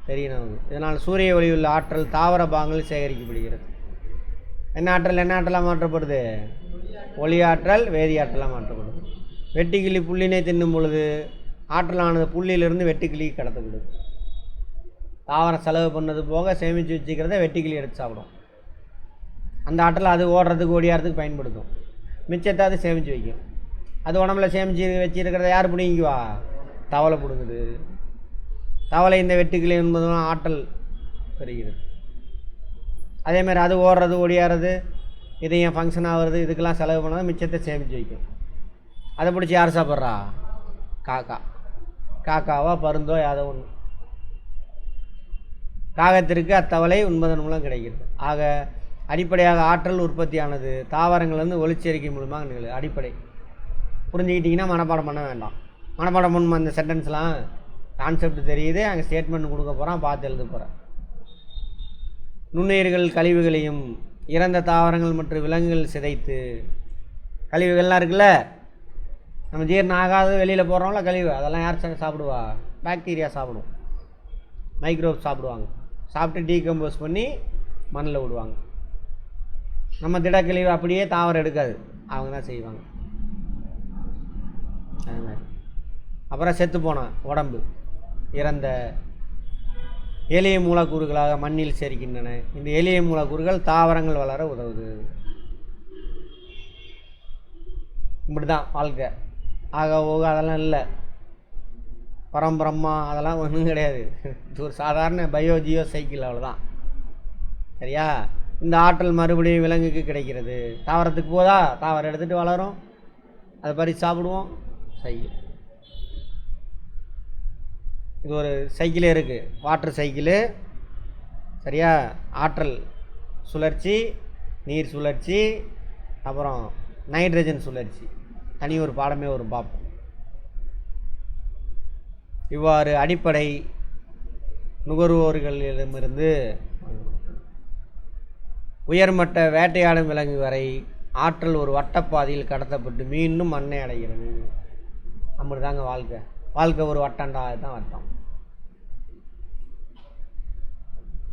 தெரியணும். இதனால் சூரிய ஒளி உள்ள ஆற்றல் தாவர பாகங்கள் சேகரிக்கப்படுகிறது. என்ன ஆற்றலாக மாற்றப்படுது? ஒளி ஆற்றல் வேதி ஆற்றலாக மாற்றப்படுது. வெட்டுக்கிளி புல்லினை தின்னும் பொழுது ஆற்றலானது புள்ளியிலிருந்து வெட்டுக்கிளிக்கு கடத்தப்படுது. தாவரம் செலவு பண்ணது போக சேமித்து வச்சுக்கிறத வெட்டுக்கிளி எடுத்து சாப்பிடும். அந்த ஆற்றல் அது ஓடுறதுக்கு ஓடியாரத்துக்கு பயன்படுத்தும். மிச்சத்தை அது சேமித்து வைக்கும். அது உடம்புல சேமித்து வச்சுருக்கிறத யார் பிடிங்குவா? தவளை பிடுங்குது. தவளை இந்த வெட்டுக்கிளி என்பதும் ஆற்றல் பெறுகிறது. அதேமாதிரி அது ஓடுறது ஓடியாறது, இதையும் ஃபங்க்ஷன் ஆகிறது, இதுக்கெல்லாம் செலவு பண்ணால் மிச்சத்தை சேமித்து வைக்கும். அதை பிடிச்சி யார் சாப்பிட்றா? காக்காவா பருந்தோ ஏதோ ஒன்று. காகத்திற்கு அத்தவளை உண்பதன் மூலம் கிடைக்கிறது. ஆக அடிப்படையாக ஆற்றல் உற்பத்தியானது தாவரங்கள் வந்து ஒளிச்சேர்க்கை மூலமாக நிகழுது. அடிப்படை புரிஞ்சுக்கிட்டிங்கன்னா மனப்பாடம் பண்ண வேண்டாம். மனப்பாடம் பண்ண அந்த சென்டென்ஸ்லாம் கான்செப்ட் தெரியுது, அங்கே ஸ்டேட்மெண்ட் கொடுக்க போகிறான், பார்த்து எழுத போகிறேன். நுண்ணுயிர்கள் கழிவுகளையும் இறந்த தாவரங்கள் மற்றும் விலங்குகள் சிதைத்து, கழிவுகள்லாம் இருக்குல்ல, நம்ம ஜீரணம் ஆகாத வெளியில் போடுறோம்ல கழிவு, அதெல்லாம் யார் சாப்பிடுவா? பாக்டீரியா சாப்பிடும், மைக்ரோப் சாப்பிடுவாங்க. சாப்பிட்டு டீகம்போஸ் பண்ணி மண்ணில் விடுவாங்க. நம்ம திடக்கழிவு அப்படியே தாவரம் எடுக்காது, அவங்க தான் செய்வாங்க. அது மாதிரி அப்புறம் செத்து போன உடம்பு இறந்த எளிய மூலக்கூறுகளாக மண்ணில் சேர்க்கின்றன. இந்த எளிய மூலக்கூறுகள் தாவரங்கள் வளர உதவுது. இப்படி தான் வாழ்க்கை. ஆக ஓக அதெல்லாம் இல்லை, பரம்பரமா அதெல்லாம் ஒன்றும் கிடையாது. இது ஒரு சாதாரண பயோஜியோ சைக்கிள், அவ்வளோதான். சரியா? இந்த ஆற்றல் மறுபடியும் விலங்குக்கு கிடைக்கிறது. தாவரத்துக்கு போதா, தாவரம் எடுத்துகிட்டு வளரும், அதை பறித்து சாப்பிடுவோம். சைக்கிள் இது ஒரு சைக்கிளே இருக்குது, வாட்டர் சைக்கிளு. சரியா? ஆற்றல் சுழற்சி, நீர் சுழற்சி, அப்புறம் நைட்ரஜன் சுழற்சி. தனி ஒரு பாடமே ஒரு பார்ப்போம். இவ்வாறு அடிப்படை நுகர்வோர்களிடமிருந்து உயர்மட்ட வேட்டையாடும் விலங்கு வரை ஆற்றல் ஒரு வட்டப்பாதையில் கடத்தப்பட்டு மீண்டும் மண்ணை அடைகிறது. அப்படி தாங்க வாழ்க்கை. வாழ்க்கை ஒரு வட்டம்டா, அதுதான் வட்டம்.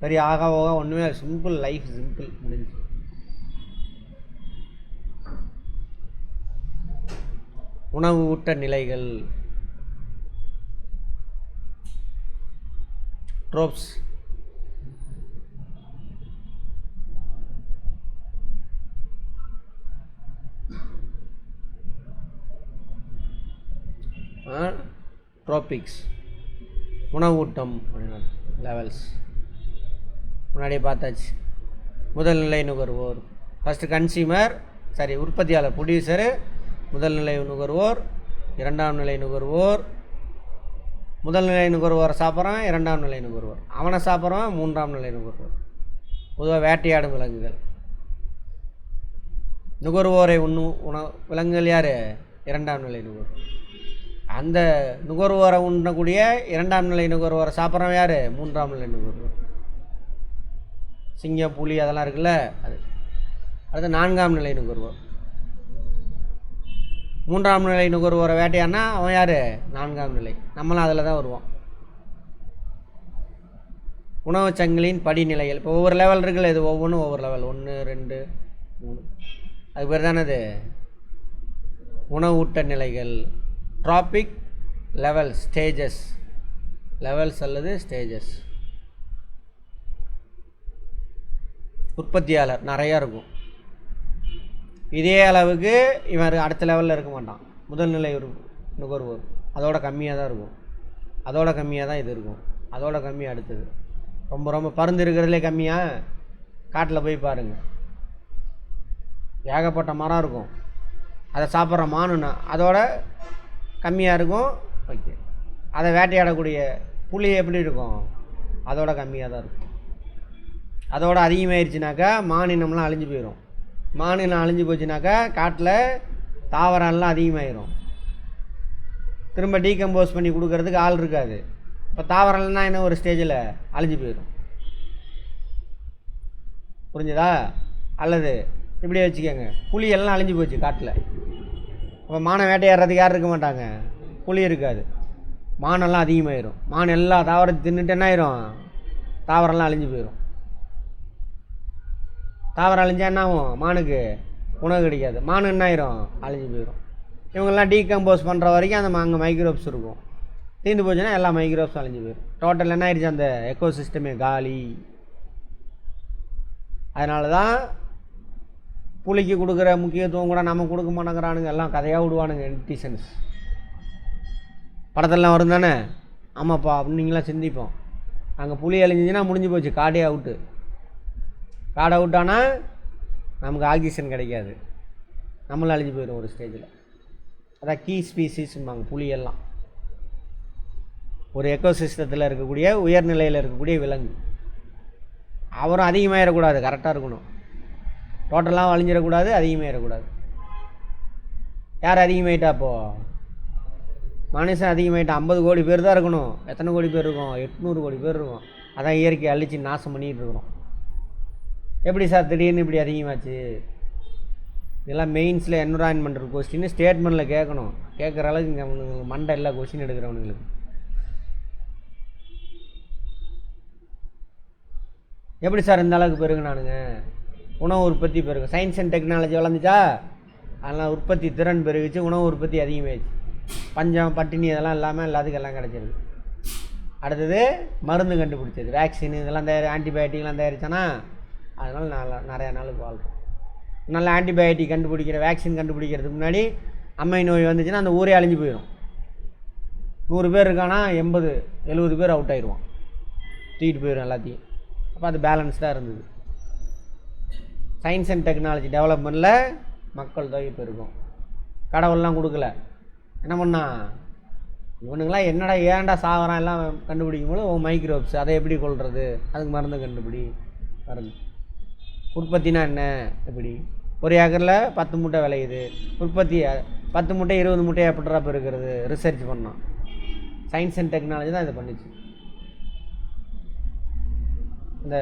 பெரிய ஆகா ஓகா ஒன்றுமே சிம்பிள் லைஃப், சிம்பிள் முடிஞ்சு. உணவு ஊட்ட நிலைகள், ட்ரோப்ஸ். ட்ரோபிக்ஸ் உணவூட்டம் லெவல்ஸ் முன்னாடியே பார்த்தாச்சு. முதல் நிலை நுகர்வோர், ஃபஸ்ட்டு கன்சியூமர், சரி உற்பத்தியாளர், ப்ரொடியூசரு, முதல் நிலை நுகர்வோர், இரண்டாம் நிலை நுகர்வோர். முதல் நிலை நுகர்வோரை சாப்பிட்றான், இரண்டாம் நிலை நுகர்வோர். அவனை சாப்பிட்றான், மூன்றாம் நிலை நுகர்வோர். பொதுவாக வேட்டையாடும் விலங்குகள். நுகர்வோரை விலங்குகள் யார்? இரண்டாம் நிலை நுகர்வோர். அந்த நுகர்வோரை உண்ணக்கூடிய இரண்டாம் நிலை நுகர்வோரை சாப்பிட்றவன் யார்? மூன்றாம் நிலை நுகர்வோர். சிங்கம், புலி அதெல்லாம் இருக்குல்ல, அது. அடுத்து நான்காம் நிலை நுகர்வோர். மூன்றாம் நிலை நுகர்வோரை வேட்டையானா அவன் யார்? நான்காம் நிலை. நம்மளும் அதில் தான் வருவோம். உணவு சங்கிலியின் படிநிலைகள். இப்போ ஒவ்வொரு லெவல் இருக்குல்ல, இது ஒவ்வொன்றும் ஒவ்வொரு லெவல், 1 2 3. அது பேர் தானே அது உணவூட்ட நிலைகள். ட்ராபிக் லெவல், ஸ்டேஜஸ், லெவல்ஸ் அல்லது ஸ்டேஜஸ். உற்பத்தியாளர் நிறையா இருக்கும். இதே அளவுக்கு இவன் அடுத்த லெவலில் இருக்க மாட்டான். முதல் நிலை நுகர்வோர் அதோட கம்மியாக தான் இருக்கும், அதோட கம்மியாக தான் இது இருக்கும், அதோட கம்மியாக அடுத்தது. ரொம்ப ரொம்ப பருந்து இருக்கிறதுலே கம்மியாக காட்டில் போய் பாருங்கள், ஏகப்பட்ட மரம் இருக்கும். அதை சாப்பிட்ற மானுன்னா அதோட கம்மியாக இருக்கும். ஓகே, அதை வேட்டையாடக்கூடிய புலி எப்படி இருக்கும்? அதோட கம்மியாக தான் இருக்கும். அதோட அதிகமாகிடுச்சுனாக்கா மானினம்லாம் அழிஞ்சு போயிடும். மானினம் அழிஞ்சு போச்சுனாக்கா காட்டில் தாவரம்லாம் அதிகமாகிடும். திரும்ப டீகம்போஸ் பண்ணி கொடுக்கறதுக்கு ஆள் இருக்காது. இப்போ தாவரம்லாம் என்ன ஒரு ஸ்டேஜில் அழிஞ்சு போயிடும். புரிஞ்சுதா? அல்லது இப்படியே வச்சுக்கோங்க, புலி எல்லாம் அழிஞ்சு போச்சு காட்டில். இப்போ மானை வேட்டையாடுறதுக்கு யாரும் இருக்க மாட்டாங்க, புலி இருக்காது. மானெல்லாம் அதிகமாகிடும். மான் எல்லா தாவரத்தை தின்னுட்டு என்ன ஆயிரும், தாவரம்லாம் அழிஞ்சு போயிடும். தாவரம் அழிஞ்சா என்ன ஆகும், மானுக்கு உணவு கிடைக்காது. மானு என்ன ஆயிரும், அழிஞ்சு போயிடும். இவங்கெல்லாம் டீகம்போஸ் பண்ணுற வரைக்கும் அந்த அங்கே மைக்ரோப்ஸ் இருக்கும். தீர்ந்து போச்சுன்னா எல்லா மைக்ரோப்ஸும் அழிஞ்சு போயிடும். டோட்டல் என்ன ஆயிடுச்சு, அந்த எக்கோசிஸ்டமே காலி. அதனால தான் புலிக்கு கொடுக்குற முக்கியத்துவம் கூட நம்ம கொடுக்க மாட்டேங்கிறானுங்க. எல்லாம் கதையாக விடுவானுங்க நெட்டிசன்ஸ். படத்தெல்லாம் வரும் தானே, ஆமாப்பா அப்படின்னு நீங்களாம் சிந்திப்போம். அங்கே புலி அழிஞ்சிச்சின்னா முடிஞ்சு போச்சு, காடே அவுட்டு. காடை அவுட்டானா நமக்கு ஆக்சிஜன் கிடைக்காது, நம்மளும் அழிஞ்சு போயிடும் ஒரு ஸ்டேஜில். அதான் கீ ஸ்பீசிஸ்ம்பாங்க புலியெல்லாம். ஒரு எக்கோசிஸ்டத்தில் இருக்கக்கூடிய உயர்நிலையில் இருக்கக்கூடிய விலங்கு. அவரும் அதிகமாகிடக்கூடாது, கரெக்டாக இருக்கணும். டோட்டலாக அழிஞ்சிடக்கூடாது, அதிகமாகிடக்கூடாது. யார் அதிகமாகிட்டா அப்போது, மனுஷன் அதிகமாகிட்டான். 50 கோடி பேர் தான் இருக்கணும். எத்தனை கோடி பேர் இருக்கும், 800 கோடி பேர் இருக்கும். அதான் இயற்கையை அழிச்சு நாசம் பண்ணிகிட்டு இருக்கிறோம். எப்படி சார் திடீர்னு இப்படி அதிகமாச்சு? இதெல்லாம் மெயின்ஸில் என்விரான்மெண்டல் கொஸ்டின் ஸ்டேட்மெண்ட்டில் கேட்கணும். கேட்குற அளவுக்கு இங்கே அவனுங்களுக்கு மண்டை இல்லை கொஸ்டின் எடுக்கிறவனுங்களுக்கு. எப்படி சார் இந்த அளவுக்கு பெருகுனானுங்க? உணவு உற்பத்தி பெருகும். சயின்ஸ் அண்ட் டெக்னாலஜி வளர்ந்துச்சா, அதெல்லாம் உற்பத்தி திறன் பெருகிச்சு, உணவு உற்பத்தி அதிகமாகிடுச்சு. பஞ்சம் பட்டினி இதெல்லாம் இல்லாமல் எல்லாத்துக்கும் எல்லாம் கிடச்சிருது. அடுத்தது மருந்து கண்டுபிடிச்சது, வேக்சின் இதெல்லாம் ஆன்டிபயோட்டிக்லாம் தயாரித்தானா, அதனால் நிறையா நாளுக்கு வாழ்கிறோம். நல்ல ஆன்டிபயோட்டிக் கண்டுபிடிக்கிற வேக்சின் கண்டுபிடிக்கிறதுக்கு முன்னாடி அம்மை நோய் வந்துச்சுன்னா அந்த ஊரே அழிஞ்சு போயிடும். 100 பேர் இருக்கானா 80-70 பேர் அவுட் ஆயிடுவான், தூக்கிட்டு போயிடும் எல்லாத்தையும். அப்போ அது பேலன்ஸ்டாக இருந்தது. சயின்ஸ் அண்ட் டெக்னாலஜி டெவலப்மெண்ட்டில் மக்கள் தொகை பெருகும். கடவுள்லாம் கொடுக்கல, என்ன பண்ணா இவனுங்களாம் என்னடா ஏன்டா சாவறான் எல்லாம் கண்டுபிடிக்கும் போது மைக்ரோப்ஸ் அதை எப்படி கொள்வது, அதுக்கு மருந்து கண்டுபிடி. மருந்து உற்பத்தினா என்ன, எப்படி ஒரு ஏக்கரில் 10 மூட்டை விளையுது, உற்பத்தி 10 மூட்டை 20 மூட்டையை எப்படிறா பெருக்கிறது, ரிசர்ச் பண்ணோம். சயின்ஸ் அண்ட் டெக்னாலஜி தான் இதை பண்ணிச்சு. இந்த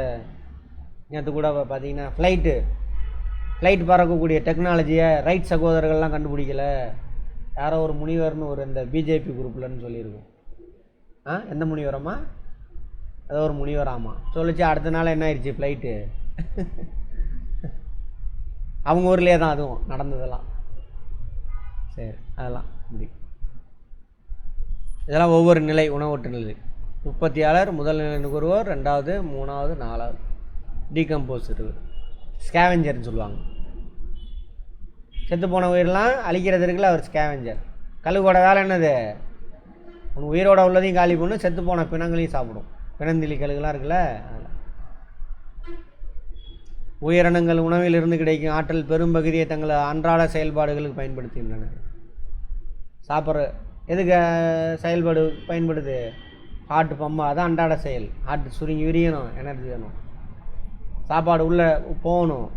நேற்று கூட பார்த்தீங்கன்னா ஃப்ளைட் பறக்கக்கூடிய டெக்னாலஜியை ரைட் சகோதரர்கள்லாம் கண்டுபிடிக்கலை. யாரோ ஒரு முனிவர்னு ஒரு இந்த பிஜேபி குரூப்லன்னு சொல்லியிருக்கோம். எந்த முனிவரம்மா, ஏதோ ஒரு முனிவராமா சொல்லிச்சு. அடுத்த நாள் என்ன ஆயிடுச்சு, ஃப்ளைட்டு அவங்க ஊர்லேயே தான் அதுவும் நடந்ததெல்லாம். சரி, அதெல்லாம் இப்படி. இதெல்லாம் ஒவ்வொரு நிலை, உணவூட்டு நிலை. உற்பத்தியாளர், முதல் நிலை நுகர்வோர், 2வது 3வது 4வது டீகம்போசர், ஸ்கேவெஞ்சர்னு சொல்லுவாங்க. செத்து போன உயிரெலாம் அழிக்கிறது இருக்குல்ல, அவர் ஸ்கேவெஞ்சர். கழுகோட வேலை என்னது, உனக்கு உயிரோட உள்ளதையும் காலி பண்ணு, செத்து போன பிணங்களையும் சாப்பிடும். பிணந்திலி கழுகுலாம் இருக்குல்ல. உயிரினங்கள் உணவில் இருந்து கிடைக்கும் ஆற்றல் பெரும்பகுதியை தங்கள் அன்றாட செயல்பாடுகளுக்கு பயன்படுத்துகின்றன. சாப்பிட்ற எதுக்கு செயல்பாடு பயன்படுது, ஹார்ட் பம்பு, அதான் அன்றாட செயல். ஹார்ட் சுருங்கி விரியணும், எனர்ஜி வேணும். சாப்பாடு உள்ளே போகணும்,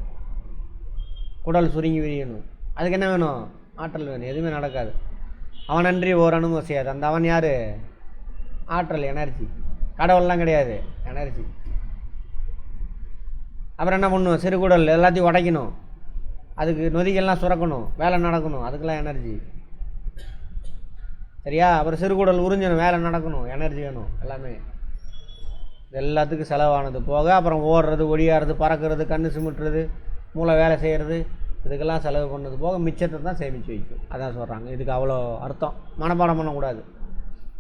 குடல் சுருங்கி விரியணும், அதுக்கு என்ன வேணும், ஆற்றல் வேணும். எதுவுமே நடக்காது. அவனன்றி ஓரணும் செய்யாது. அந்த அவன் யார், ஆற்றல், எனர்ஜி. கடவுள்லாம் கிடையாது, எனர்ஜி. அப்புறம் என்ன பண்ணணும், சிறுகுடல் எல்லாத்தையும் உடைக்கணும், அதுக்கு நொதிகள்லாம் சுரக்கணும், வேலை நடக்கணும், அதுக்கெல்லாம் எனர்ஜி. சரியா? அப்புறம் சிறுகுடல் உறிஞ்சணும், வேலை நடக்கணும், எனர்ஜி வேணும். எல்லாமே எல்லாத்துக்கும் செலவானது போக அப்புறம் ஓடுறது, ஒடியாடுறது, பறக்கிறது, கண்ணு சிமிட்டுறது, மூளை வேலை செய்கிறது, இதுக்கெல்லாம் செலவு பண்ணது போக மிச்சத்தை தான் சேமித்து வைக்கும். அதான் சொல்கிறாங்க. இதுக்கு அவ்வளோ அர்த்தம், மனப்பாடம் பண்ணக்கூடாது.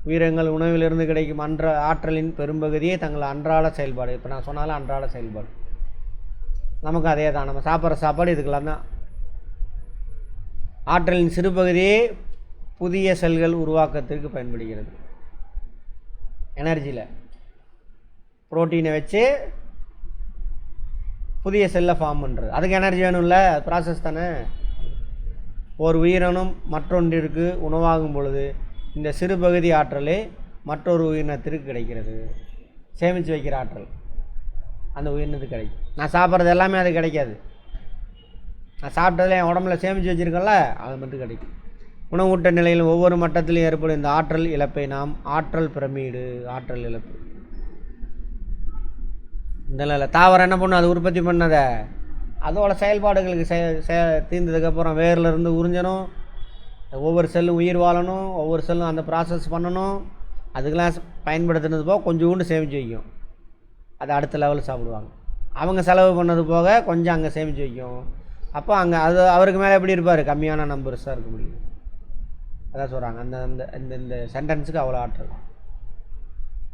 உயிரினங்கள் உணவிலிருந்து கிடைக்கும் ஆற்றலின் பெரும்பகுதியே தங்கள் அன்றாட செயல்பாடு. இப்போ நான் சொன்னாலும் அன்றாட செயல்பாடு நமக்கு அதே தான். நம்ம சாப்பிட்ற சாப்பாடு இதுக்கெல்லாம் தான். ஆற்றலின் சிறுபகுதியே புதிய செல்கள் உருவாக்கத்திற்கு பயன்படுகிறது. எனர்ஜியில் புரோட்டீனை வச்சு புதிய செல்லை ஃபார்ம் பண்ணுறது, அதுக்கு எனர்ஜி வேணும்ல, ப்ராசஸ் தானே. ஒரு உயிரினம் மற்றொன்றிற்கு உணவாகும் பொழுது இந்த சிறுபகுதி ஆற்றலே மற்றொரு உயிரினத்திற்கு கிடைக்கிறது. சேமித்து வைக்கிற ஆற்றல் அந்த உயிரினத்துக்கு கிடைக்கும். நான் சாப்பிட்றது எல்லாமே அது கிடைக்காது. நான் சாப்பிட்டதில் என் உடம்புல சேமித்து வச்சுருக்கேன்ல அது மட்டும் கிடைக்கும். உணவூட்ட நிலையில் ஒவ்வொரு மட்டத்திலும் ஏற்படும் இந்த ஆற்றல் இழப்பை நாம் ஆற்றல் பிரமிடு, ஆற்றல் இழப்பு. இந்த நிலையில் தாவரம் என்ன பண்ணும்? அது உற்பத்தி பண்ணதை அதோட செயல்பாடுகளுக்கு தீர்ந்ததுக்கப்புறம் வேர்லேருந்து உறிஞ்சணும். ஒவ்வொரு செல்லும் உயிர் வாழணும், ஒவ்வொரு செல்லும் அந்த ப்ராசஸ் பண்ணணும். அதுக்கெல்லாம் பயன்படுத்துனது போக கொஞ்சோண்டு சேமித்து வைக்கும். அதை அடுத்த லெவலில் சாப்பிடுவாங்க. அவங்க செலவு பண்ணது போக கொஞ்சம் அங்கே சேமித்து வைக்கும். அப்போ அங்கே அது அவருக்கு மேலே எப்படி இருப்பார்? கம்மியான நம்பர்ஸாக இருக்க முடியும். அதான் சொல்கிறாங்க. அந்த அந்த இந்த இந்த சென்டென்ஸுக்கு அவ்வளோ ஆற்றல்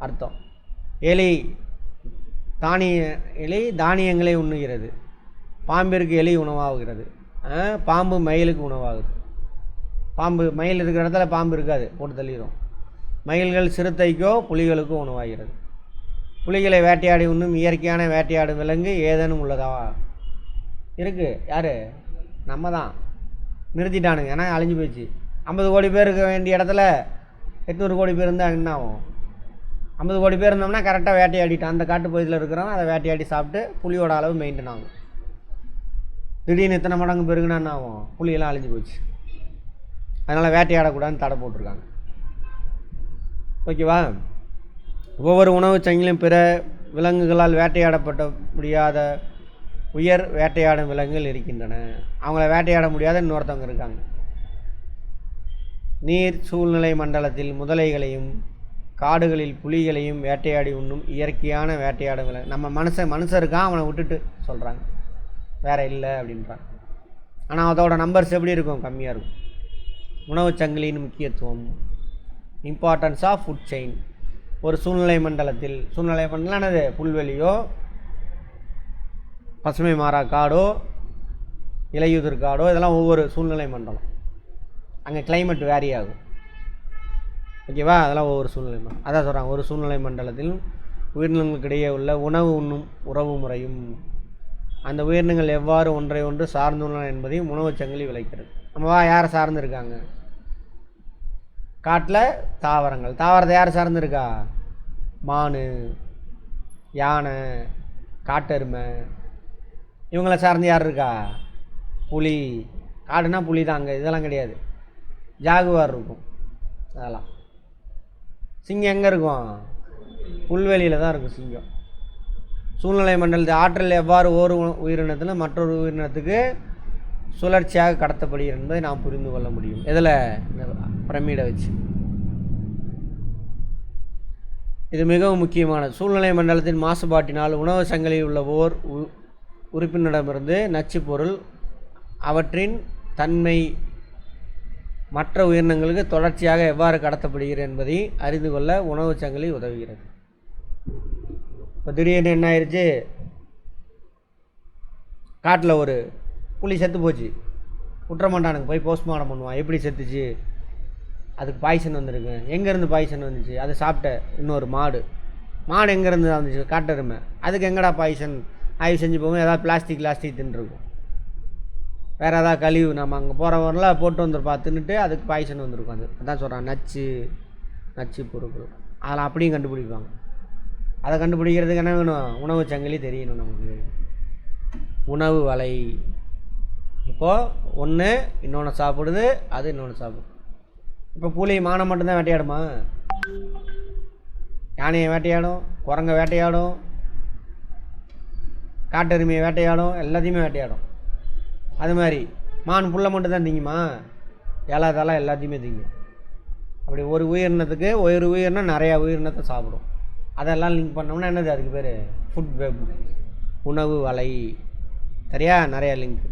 அர்த்தம். எலி தானியங்களை உண்ணுகிறது. பாம்பிற்கு எலி உணவாகுகிறது. பாம்பு மயிலுக்கு உணவாகுது. மயில் இருக்கிற இடத்துல பாம்பு இருக்காது, போட்டு தள்ளிடும். மயில்கள் சிறுத்தைக்கோ புலிகளுக்கோ உணவாகிறது. புலிகளை வேட்டையாடி உண்ணும் இயற்கையான வேட்டையாடும் விலங்கு ஏதேனும் உள்ளதா? இருக்குது. யார்? நம்ம தான் நிறுத்திட்டானுங்க. ஏன்னா அழிஞ்சு போயிடுச்சு. 50 கோடி பேர் இருக்க வேண்டிய இடத்துல 800 கோடி பேர் இருந்தால் என்ன ஆகும்? 50 கோடி பேர் இருந்தோம்னா கரெக்டாக வேட்டையாடிட்டான். அந்த காட்டு பகுதியில் இருக்கிறோம், அதை வேட்டையாடி சாப்பிட்டு புலியோட அளவு மெயின்டைன் ஆகும். திடீர்னு இத்தனை மடங்கு பெருகுனா என்ன ஆகும்? புலியெல்லாம் அழிஞ்சு போச்சு. அதனால் வேட்டையாடக்கூடாதுன்னு தடை போட்டிருக்காங்க. ஓகேவா? ஒவ்வொரு உணவு சங்கிலும் பிற விலங்குகளால் வேட்டையாடப்பட்ட முடியாத உயர் வேட்டையாடும் விலங்குகள் இருக்கின்றன. அவங்கள வேட்டையாட முடியாத இன்னொருத்தவங்க இருக்காங்க. நீர் சூழ்நிலை மண்டலத்தில் முதலைகளையும் காடுகளில் புலிகளையும் வேட்டையாடி உண்ணும் இயற்கையான வேட்டையாடும் விலங்கு. நம்ம மனுஷன் இருக்கான், அவனை விட்டுட்டு சொல்கிறாங்க வேற இல்லை அப்படின்றாங்க. ஆனால் அதோட நம்பர்ஸ் எப்படி இருக்கும்? கம்மியாக இருக்கும். உணவு சங்கிலியின் முக்கியத்துவம், இம்பார்ட்டன்ஸ் ஆஃப் ஃபுட் செயின். ஒரு சூழ்நிலை மண்டலம் என்னது? புல்வெளியோ பசுமை மாறா காடோ இலையுதிர் காடோ, இதெல்லாம் ஒவ்வொரு சூழ்நிலை மண்டலம். அங்கே கிளைமேட் வேரி ஆகும். ஓகேவா? அதெல்லாம் ஒவ்வொரு சூழ்நிலை மண்டலம். அதான் சொல்கிறாங்க, ஒரு சூழ்நிலை மண்டலத்தில் உயிரினங்களுக்கிடையே உள்ள உணவு உண்ணும் உறவு முறையும் அந்த உயிரினங்கள் எவ்வாறு ஒன்றை ஒன்று சார்ந்துள்ளன என்பதையும் உணவு சங்கிலி விளைக்கிறது. நம்மவா யாரை சார்ந்து இருக்காங்க? காட்டில் தாவரத்தை யார் சார்ந்துருக்கா? மான், யானை, காட்டெருமை, இவங்கள சார்ந்து யார் இருக்கா? புலி. காடுனா புலி தான். அங்கே இதெல்லாம் கிடையாது. ஜாகுவார் இருக்கும். அதெல்லாம். சிங்கம் எங்கே இருக்கும்? புல்வெளியில் தான் இருக்கும் சிங்கம். சூழ்நிலை மண்டலத்தில் ஆற்றல் எவ்வாறு ஒரு உயிரினத்தில் மற்றொரு உயிரினத்துக்கு சுழற்சியாக கடத்தப்படுகிறது என்பதை நாம் புரிந்து கொள்ள முடியும். இதில் இந்த பிரமிடை வச்சு இது மிகவும் முக்கியமானது. சூழ்நிலை மண்டலத்தின் மாசுபாட்டினால் உணவு சங்கிலியில் உள்ள ஓர் உறுப்பினரிடமிருந்து நச்சு பொருள் அவற்றின் தன்மை மற்ற உயிரினங்களுக்கு தொடர்ச்சியாக எவ்வாறு கடத்தப்படுகிறது என்பதை அறிந்து கொள்ள உணவு சங்கிலி உதவுகிறது. இப்போ திடீர்னு என்ன ஆயிடுச்சு? காட்டில் ஒரு புலி செத்து போச்சு. குற்றமாட்டானுங்க போய் போஸ்ட்மார்ட்டம் பண்ணுவான். எப்படி செத்துச்சு? அதுக்கு பாய்சன் வந்திருக்கு. எங்கேருந்து பாய்சன் வந்துச்சு? அது சாப்பிட்ட இன்னொரு மாடு எங்கேருந்து வந்துச்சு? காட்டெருமை. அதுக்கு எங்கடா பாய்சன்? ஆய்வு செஞ்சு போகும். ஏதாவது பிளாஸ்டிக் தின்னுருக்கும். வேறு ஏதாவது கழிவு நம்ம அங்கே போகிறவரெலாம் போட்டு வந்துருப்பா, தின்னுட்டு அதுக்கு பாய்சன் வந்திருக்கும். அதான் சொல்கிறான், நச்சு பொருட்கள். அதெல்லாம் அப்படியும் கண்டுபிடிப்பாங்க. அதை கண்டுபிடிக்கிறதுக்கு என்ன வேணும்? உணவு சங்கிலி தெரியணும் நமக்கு. உணவு வலை. இப்போது ஒன்று இன்னொன்று சாப்பிடுது, அது இன்னொன்று சாப்பிடுது. இப்போ புலி மானை மட்டும்தான் வேட்டையாடுமா? யானையை வேட்டையாடும், குரங்கை வேட்டையாடும், காட்டெருமையை வேட்டையாடும், எல்லாத்தையுமே வேட்டையாடும். அது மாதிரி மான் புல்லை மட்டும் தான் திங்குமா? தலை எல்லாத்தையுமே திங்கும். அப்படி ஒரு உயிரினம் நிறையா உயிரினத்தை சாப்பிடும். அதெல்லாம் லிங்க் பண்ணோம்னா என்னது? அதுக்கு பேர் ஃபுட் வெப், உணவு வலை. சரியா? நிறையா லிங்க்.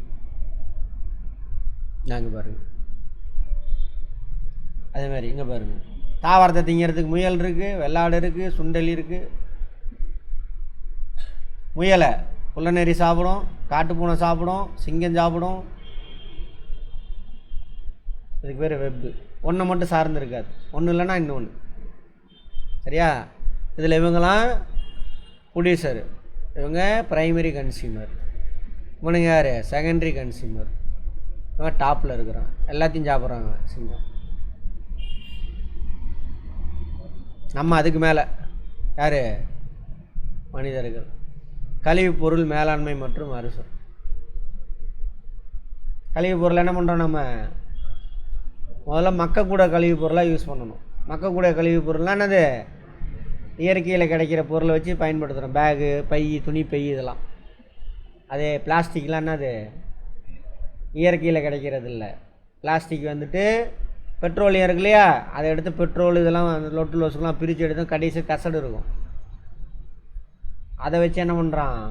நாங்கள் பாருங்கள். அதே மாதிரி இங்கே பாருங்கள், தாவரத்தை திங்கிறதுக்கு முயல் இருக்குது, வெள்ளாடு இருக்குது, சுண்டலி இருக்குது. முயலை புல்லநெறி சாப்பிடும், காட்டுப்பூனை சாப்பிடும், சிங்கம் சாப்பிடும். இதுக்கு பேர் வெப்பு. ஒன்றை மட்டும் சார்ந்து இருக்காது. ஒன்று இல்லைன்னா இன்னொன்று. சரியா? இதில் இவங்களாம் ப்ரொடியூசரு, இவங்க ப்ரைமரி கன்சியூமர், இவனுங்க யார்? Secondary consumer. இவன் டாப்பில் இருக்கிறான். எல்லாத்தையும் சாப்பிட்றாங்க சிங்கம். நம்ம அதுக்கு மேலே யார்? மனிதர்கள். கழிவுப் பொருள் மேலாண்மை மற்றும் மறுசுழற்சி. கழிவுப் பொருள் என்ன பண்ணுறோம், நம்ம முதல்ல மக்கக்கூட கழிவுப் பொருளாக யூஸ் பண்ணணும். மக்கக்கூட கழிவுப் பொருள்னால் என்னது, இயற்கையில் கிடைக்கிற பொருளை வச்சு பயன்படுத்துகிறோம். பேகு, பை, துணி பை இதெல்லாம். அதே பிளாஸ்டிக்லாம் என்னது, இயற்கையில் கிடைக்கிறது இல்லை. பிளாஸ்டிக் வந்துட்டு பெட்ரோலியம் இருக்கு இல்லையா, அதை எடுத்து பெட்ரோல் இதெல்லாம் லொட்டு லோசுக்கெலாம் பிரித்து எடுத்து கடைசி கசடு இருக்கும். அதை வச்சு என்ன பண்ணுறான்,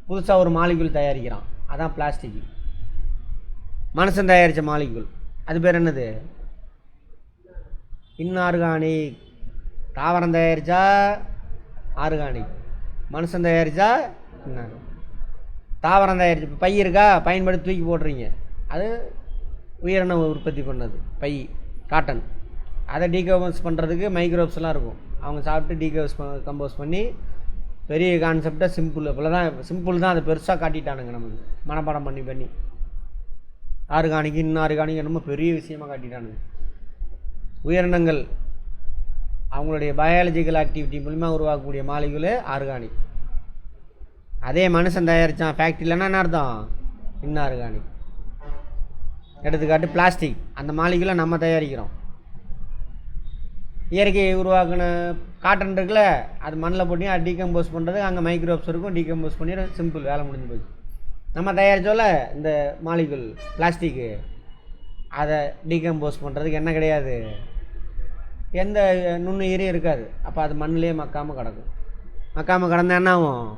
புதுசாக ஒரு மாலிகுல் தயாரிக்கிறான். அதான் பிளாஸ்டிக். மனுஷன் தயாரித்த மாலிகுல் அது பேர் என்னது, இன்ஆர்கானிக். தாவரம் தயாரித்தா ஆர்கானிக், மனுஷன் தயாரித்தா இன்ஆர்கானிக். தாவரம் தயாரிச்சு பை இருக்கா, பயன்படுத்தி தூக்கி போடுறீங்க, அது உயிரின உற்பத்தி பண்ணது பை, காட்டன். அதை டீகம்போஸ் பண்ணுறதுக்கு மைக்ரோப்ஸ்லாம் இருக்கும். அவங்க சாப்பிட்டு கம்போஸ் பண்ணி பெரிய கான்செப்டாக சிம்பிள். இப்போதான் சிம்பிள் தான், அதை பெருசாக காட்டிட்டானுங்க நமக்கு, மனப்பாடம் பண்ணி ஆர்கானிக் இன்ஆர்கானிக் என்னமோ பெரிய விஷயமாக காட்டிட்டானுங்க. உயிரினங்கள் அவங்களுடைய பயாலஜிக்கல் ஆக்டிவிட்டி மூலிமா உருவாக்கக்கூடிய மாலிகுல் ஆர்கானிக். அதே மனுஷன் தயாரித்தான் ஃபேக்ட்ரியிலன்னா என்ன அர்த்தம், இன்ஆர்கானிக். எடுத்துக்காட்டு பிளாஸ்டிக், அந்த மாலிகுலை நம்ம தயாரிக்கிறோம். இயற்கையை உருவாக்கின காட்டன் இருக்குல்ல, அது மண்ணில் போட்டி அது டீகம்போஸ் பண்ணுறது, அங்கே மைக்ரோப்ஸ் இருக்கும், டீகம்போஸ் பண்ணி சிம்பிள், வேலை முடிஞ்சு போச்சு. நம்ம தயாரித்தோல இந்த மாலிகுல் பிளாஸ்டிக்கு, அதை டீகம்போஸ் பண்ணுறதுக்கு என்ன கிடையாது, எந்த நுண்ணுயிரியும் இருக்காது. அப்போ அது மண்ணிலே மக்காமல் கிடக்கும். மக்காமல் கிடந்தா என்ன ஆகும்,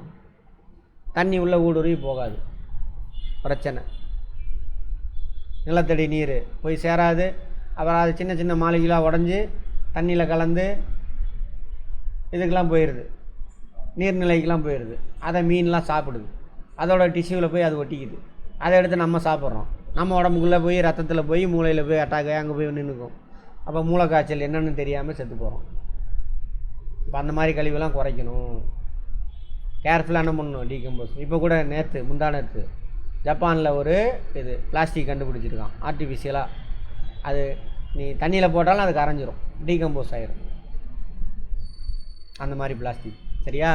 தண்ணி உள்ளே ஊடுருவி போகாது, பிரச்சனை. நிலத்தடி நீர் போய் சேராது. அப்புறம் அது சின்ன சின்ன மாலிகுலாக உடஞ்சி தண்ணியில் கலந்து இதுக்கெலாம் போயிடுது, நீர்நிலைக்கெலாம் போயிடுது. அதை மீன்லாம் சாப்பிடுது, அதோட டிஷ்யூவில் போய் அது ஒட்டிக்குது. அதை எடுத்து நம்ம சாப்பிட்றோம். நம்ம உடம்புக்குள்ளே போய் ரத்தத்தில் போய் மூளையில் போய் அட்டாக் ஆகி அங்கே போய் நின்றுக்கும். அப்போ மூளை காய்ச்சல் என்னென்னு தெரியாமல் செத்து போகிறோம். இப்போ அந்த மாதிரி கழிவுலாம் குறைக்கணும், கேர்ஃபுல்லாக என்ன பண்ணணும், டீகம்போஸ். இப்போ கூட முந்தானத்து ஜப்பானில் ஒரு இது பிளாஸ்டிக் கண்டுபிடிச்சிருக்கான் ஆர்டிஃபிஷியலாக. அது நீ தண்ணியில் போட்டாலும் அது கரைஞ்சிரும், டீகம்போஸ் ஆகிரும். அந்த மாதிரி பிளாஸ்டிக், சரியா.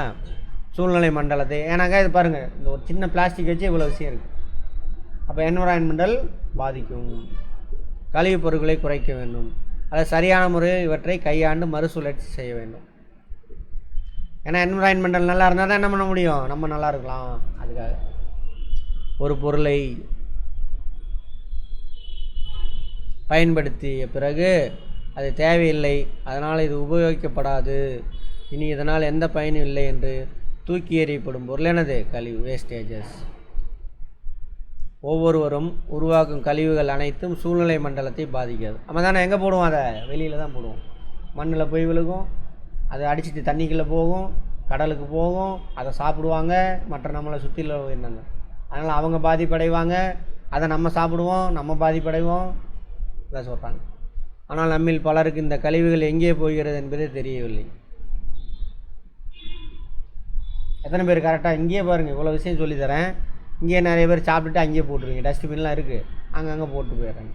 சூழ்நிலை மண்டலத்தை ஏன்னாக்கா இது பாருங்கள், இந்த ஒரு சின்ன பிளாஸ்டிக் வச்சு இவ்வளோ விஷயம் இருக்குது. அப்போ என்விரான்மெண்டல் பாதிக்கும். கழிவுப் பொருட்களை குறைக்க வேண்டும், அதை சரியான முறையில் இவற்றை கையாண்டு மறுசுழற்சி செய்ய வேண்டும். ஏன்னா என்விரான்மெண்டல் நல்லா இருந்தால் தான் என்ன பண்ண முடியும், நம்ம நல்லா இருக்கலாம். அதுக்காக ஒரு பொருளை பயன்படுத்திய பிறகு அது தேவையில்லை, அதனால் இது உபயோகிக்கப்படாது, இனி இதனால் எந்த பயனும் இல்லை என்று தூக்கி எறியப்படும் பொருள் என்னது, கழிவு, வேஸ்டேஜஸ். ஒவ்வொருவரும் உருவாக்கும் கழிவுகள் அனைத்தும் சூழ்நிலை மண்டலத்தை பாதிக்காது. நம்ம தானே எங்கே போடுவோம், அதை வெளியில் தான் போடுவோம். மண்ணில் போய் விழுகும், அதை அடிச்சுட்டு தண்ணிக்குள்ளே போகும், கடலுக்கு போகும், அதை சாப்பிடுவாங்க மற்ற நம்மளை சுற்றில இருந்தாங்க. அதனால் அவங்க பாதிப்படைவாங்க, அதை நம்ம சாப்பிடுவோம், நம்ம பாதிப்படைவோம், இதான் சொல்கிறாங்க. ஆனால் நம்மில் பலருக்கு இந்த கழிவுகள் எங்கே போகிறது என்பதே தெரியவில்லை. எத்தனை பேர் கரெக்டாக இங்கேயே பாருங்கள், இவ்வளோ விஷயம் சொல்லித்தரேன், இங்கேயே நிறைய பேர் சாப்பிட்டுட்டு அங்கேயே போட்டுருவீங்க. டஸ்ட்பின்லாம் இருக்குது, அங்கங்கே போட்டு போயிடுறாங்க.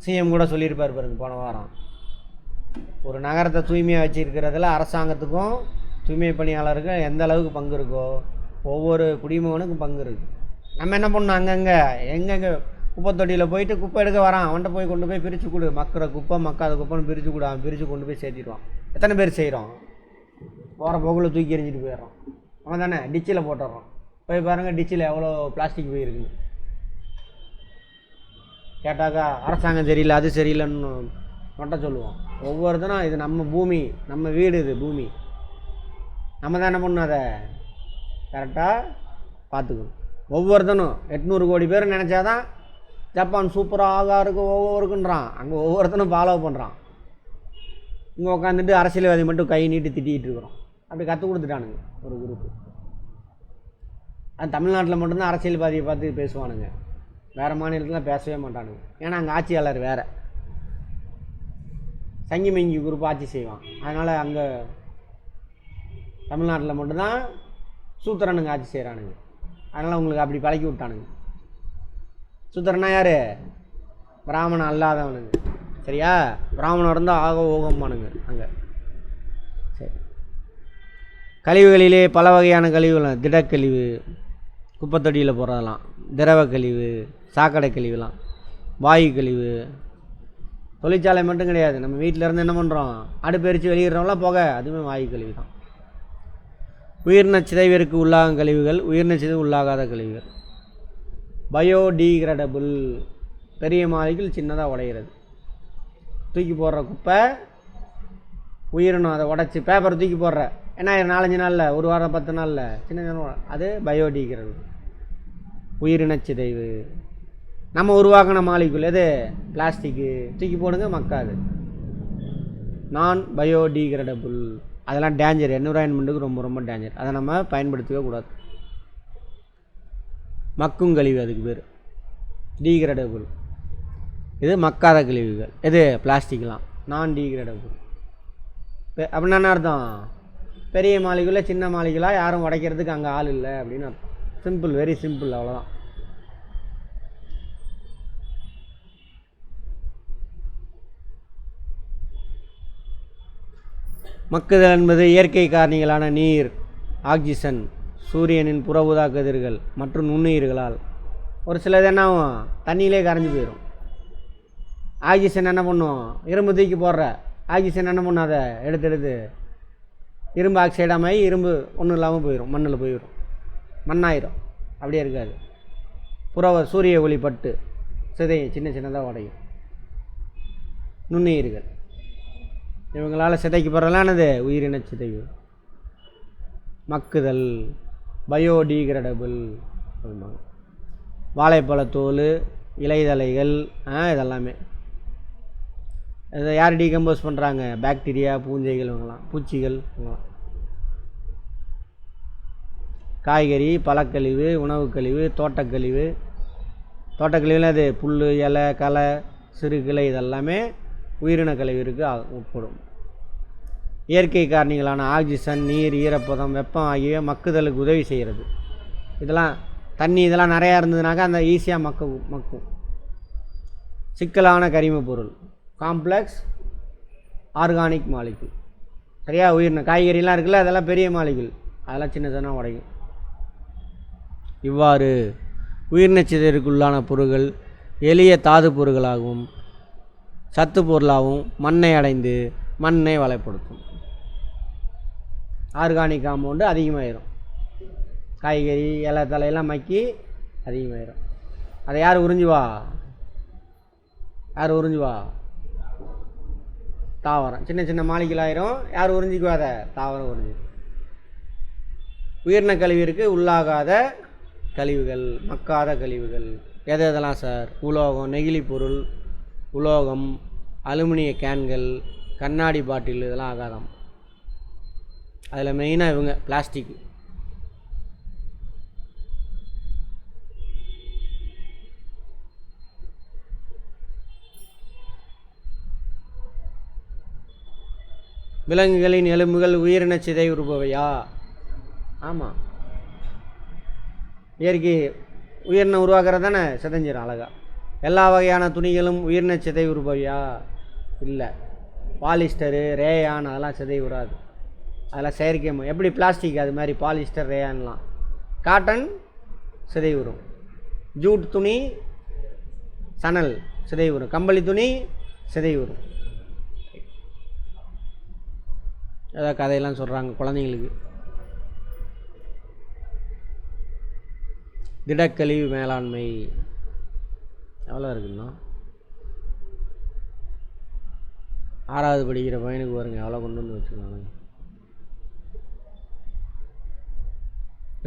சிஎம் கூட சொல்லியிருப்பார் பாருங்க போன வாரம், ஒரு நகரத்தை தூய்மையாக வச்சுருக்கிறதுல அரசாங்கத்துக்கும் தூய்மை பணியாளருக்கும் எந்த அளவுக்கு பங்கு இருக்கோ ஒவ்வொரு குடிமகனுக்கும் பங்கு இருக்குது. நம்ம என்ன பண்ணணும், அங்கங்கே எங்கெங்கே குப்பை தொட்டியில் போயிட்டு குப்பை எடுக்க வரான், அவன்கிட்ட போய் கொண்டு போய் பிரித்து கொடு, மக்கிற குப்பை மக்காத குப்பைன்னு பிரித்து கொடு, அவன் பிரித்து கொண்டு போய் சேர்த்திடுவான். எத்தனை பேர் செய்கிறோம், போகிற போக்கில் தூக்கி எறிஞ்சிட்டு போயிடுறோம். அவன் தானே டிச்சில் போட்டுடுறோம். போய் பாருங்கள் டிச்சில் எவ்வளோ பிளாஸ்டிக் போயிருக்குன்னு. கேட்டாக்கா அரசாங்கம் சரியில்லை, அது சரியில்லைன்னு மட்டும் சொல்லுவோம். ஒவ்வொருத்தனும் இது நம்ம பூமி, நம்ம வீடு, இது பூமி, நம்ம தான் என்ன பண்ணணும், அதை கரெக்டாக பார்த்துக்கணும். ஒவ்வொருத்தனும் 800 கோடி பேர் நினச்சாதான் ஜப்பான் சூப்பராக இருக்குது ஒவ்வொருக்குன்றான். அங்கே ஒவ்வொருத்தனும் ஃபாலோ பண்ணுறான். இங்கே உட்காந்துட்டு அரசியல்வாதி மட்டும் கை நீட்டி திட்டிகிட்டு இருக்கிறோம். அப்படி கற்றுக் கொடுத்துட்டானுங்க ஒரு குரூப்பு. அது தமிழ்நாட்டில் மட்டும்தான் அரசியல்வாதியை பார்த்து பேசுவானுங்க, வேறு மாநிலத்தில் பேசவே மாட்டானுங்க. ஏன்னா அங்கே ஆட்சியாளர் வேறு, சங்கி மங்கி குரூப் ஆட்சி செய்வான். அதனால் அங்கே தமிழ்நாட்டில் மட்டும்தான் சூத்திரனுங்க ஆட்சி செய்கிறானுங்க. அதனால் உங்களுக்கு அப்படி பழக்கி விட்டானுங்க. சூத்திரனா யார், பிராமணன் அல்லாதவனுங்க. சரியா? பிராமணம் இருந்தால் ஆக ஓகம்பானுங்க அங்கே. சரி, கழிவுகளிலே பல வகையான கழிவுகள், திடக்கழிவு, குப்பைத்தொட்டியில் போடுறதெல்லாம், திரவ கழிவு, சாக்கடை கழிவுலாம், வாயு கழிவு. தொழிற்சாலை மட்டும் கிடையாது, நம்ம வீட்டில் இருந்து என்ன பண்ணுறோம், அடுப்பு எரித்து வெளியிடுறோம்லாம் புகை, அதுவுமே வாயு கழிவு தான். உயிரின சிதைவிற்கு உள்ளாகும் கழிவுகள், உயிரின சிதைவு உள்ளாகாத கழிவுகள். பயோடீகிரேடபிள், பெரிய மாலிகுல் சின்னதாக உடைகிறது. தூக்கி போடுற குப்பை உயிரினம், அதை உடச்சி பேப்பரை தூக்கி போடுற என்ன 4-5 நாளில், 1 வாரம் 10 நாளில் சின்ன சின்ன, அது பயோடீகிரேடபிள், உயிரின சிதைவு. நம்ம உருவாக்கின மாலிகுல் எது, பிளாஸ்டிக்கு, தூக்கி போடுங்க மக்காது, நான் பயோடீகிரேடபிள். அதெல்லாம் டேஞ்சர், என்விரான்மெண்ட்டுக்கு ரொம்ப ரொம்ப டேஞ்சர், அதை நம்ம பயன்படுத்தவே கூடாது. மக்கும் கழிவு அதுக்கு பேர் டீகிரேடபிள். இது மக்காத கழிவுகள், எது பிளாஸ்டிக்லாம் நான் டீகிரேடபிள். அப்படின்னா என்ன அர்த்தம், பெரிய மாளிகையில் சின்ன மாளிகைலாம் யாரும் உடைக்கிறதுக்கு அங்கே ஆள் இல்லை அப்படின்னு அர்த்தம். சிம்பிள், வெரி சிம்பிள், அவ்வளோதான். மக்குதல் என்பது இயற்கை காரணிகளான நீர், ஆக்சிஜன், சூரியனின் புற ஊதா கதிர்கள் மற்றும் நுண்ணுயிர்களால். ஒரு சிலது என்ன ஆகும், தண்ணியிலே கரைஞ்சி போயிடும். ஆக்சிஜன் என்ன பண்ணும், இரும்பு தூக்கி போடுற ஆக்சிஜன் என்ன பண்ணும், அதை எடுத்து இரும்பு ஆக்சைடாக இரும்பு ஒன்றும் இல்லாமல் போயிடும், மண்ணில் போயிடும், மண்ணாயிரும். அப்படியே இருக்காது, சூரிய ஒளி பட்டு சிதையும், சின்ன சின்னதாக உடையும். நுண்ணுயிர்கள் இவங்களால் சிதைக்கப்படுறலானது உயிரின சிதைவு. மக்குதல், பயோடீகிரேடபிள். வாழைப்பழத்தோல், இலைதலைகள், இதெல்லாமே இதை யார் டீகம்போஸ் பண்ணுறாங்க, பாக்டீரியா, பூஞ்சைகள், இவங்களாம், பூச்சிகள், இவங்களாம். காய்கறி, பழக்கழிவு, உணவு கழிவு, தோட்டக்கழிவு. தோட்டக்கழிவுல அது புல், இலை, களை, சிறு கிளை, இதெல்லாமே உயிரின கழிவிற்கு உட்படும். இயற்கை காரணிகளான ஆக்சிஜன், நீர், ஈரப்பதம், வெப்பம் ஆகியவை மக்குதலுக்கு உதவி செய்கிறது. இதெல்லாம் தண்ணி இதெல்லாம் நிறையா இருந்ததுனாக்கா அந்த ஈஸியாக மக்கும். சிக்கலான கரிம பொருள், காம்ப்ளெக்ஸ் ஆர்கானிக் மாலிகுல். சரியா? உயிரின காய்கறிலாம் இருக்குல்ல, அதெல்லாம் பெரிய மாலிகுல், அதெல்லாம் சின்ன சின்ன உடையும். இவ்வாறு உயிரின சிதைவிற்குள்ளான பொருள்கள் எளிய தாது பொருள்களாகவும் சத்து பொருளாகவும் மண்ணை அடைந்து மண்ணை வளப்படுத்தும். ஆர்கானிக் காம்பவுண்டு அதிகமாகிடும், காய்கறி இலை தலையெல்லாம் மக்கி அதிகமாகிடும். அதை யார் உறிஞ்சுவா, தாவரம். சின்ன சின்ன மாலிகுல் ஆயிரும், யார் உறிஞ்சிக்குவா, அதை தாவரம் உறிஞ்சி. உயிரின கழிவிற்கு உள்ளாகாத கழிவுகள், மக்காத கழிவுகள் எதெல்லாம் சார், உலோகம், நெகிழி பொருள், உலோகம், அலுமினிய கேன்கள், கண்ணாடி பாட்டில், இதெல்லாம் ஆகாதாம். அதில் மெயினாக இவங்க பிளாஸ்டிக். விலங்குகளின் எலும்புகள் உயிரின சிதைவுறுபவையா? ஆமாம், இயற்கை உயிரினம் உருவாக்குறது தானே, சிதைஞ்சிடும் அழகா. எல்லா வகையான துணிகளும் உயிரின சிதைவுறுபவையா? இல்லை. பாலிஸ்டரு, ரேயான், அதெல்லாம் சிதைவுறாது, அதெல்லாம் செயற்கை. எப்படி பிளாஸ்டிக் அது மாதிரி பாலிஸ்டர், ரேயான்லாம். காட்டன் சிதைவுறும், ஜூட் துணி, சணல் சிதைவுறும், கம்பளி துணி சிதைவுறும். ஏதாவது கதையெல்லாம் சொல்கிறாங்க குழந்தைங்களுக்கு. திடக்கழிவு மேலாண்மை எவ்வளோ இருக்குன்னா, 6வது படிக்கிற பையனுக்கு பாருங்க எவ்வளோ கொண்டு வந்து வச்சுருக்காங்க.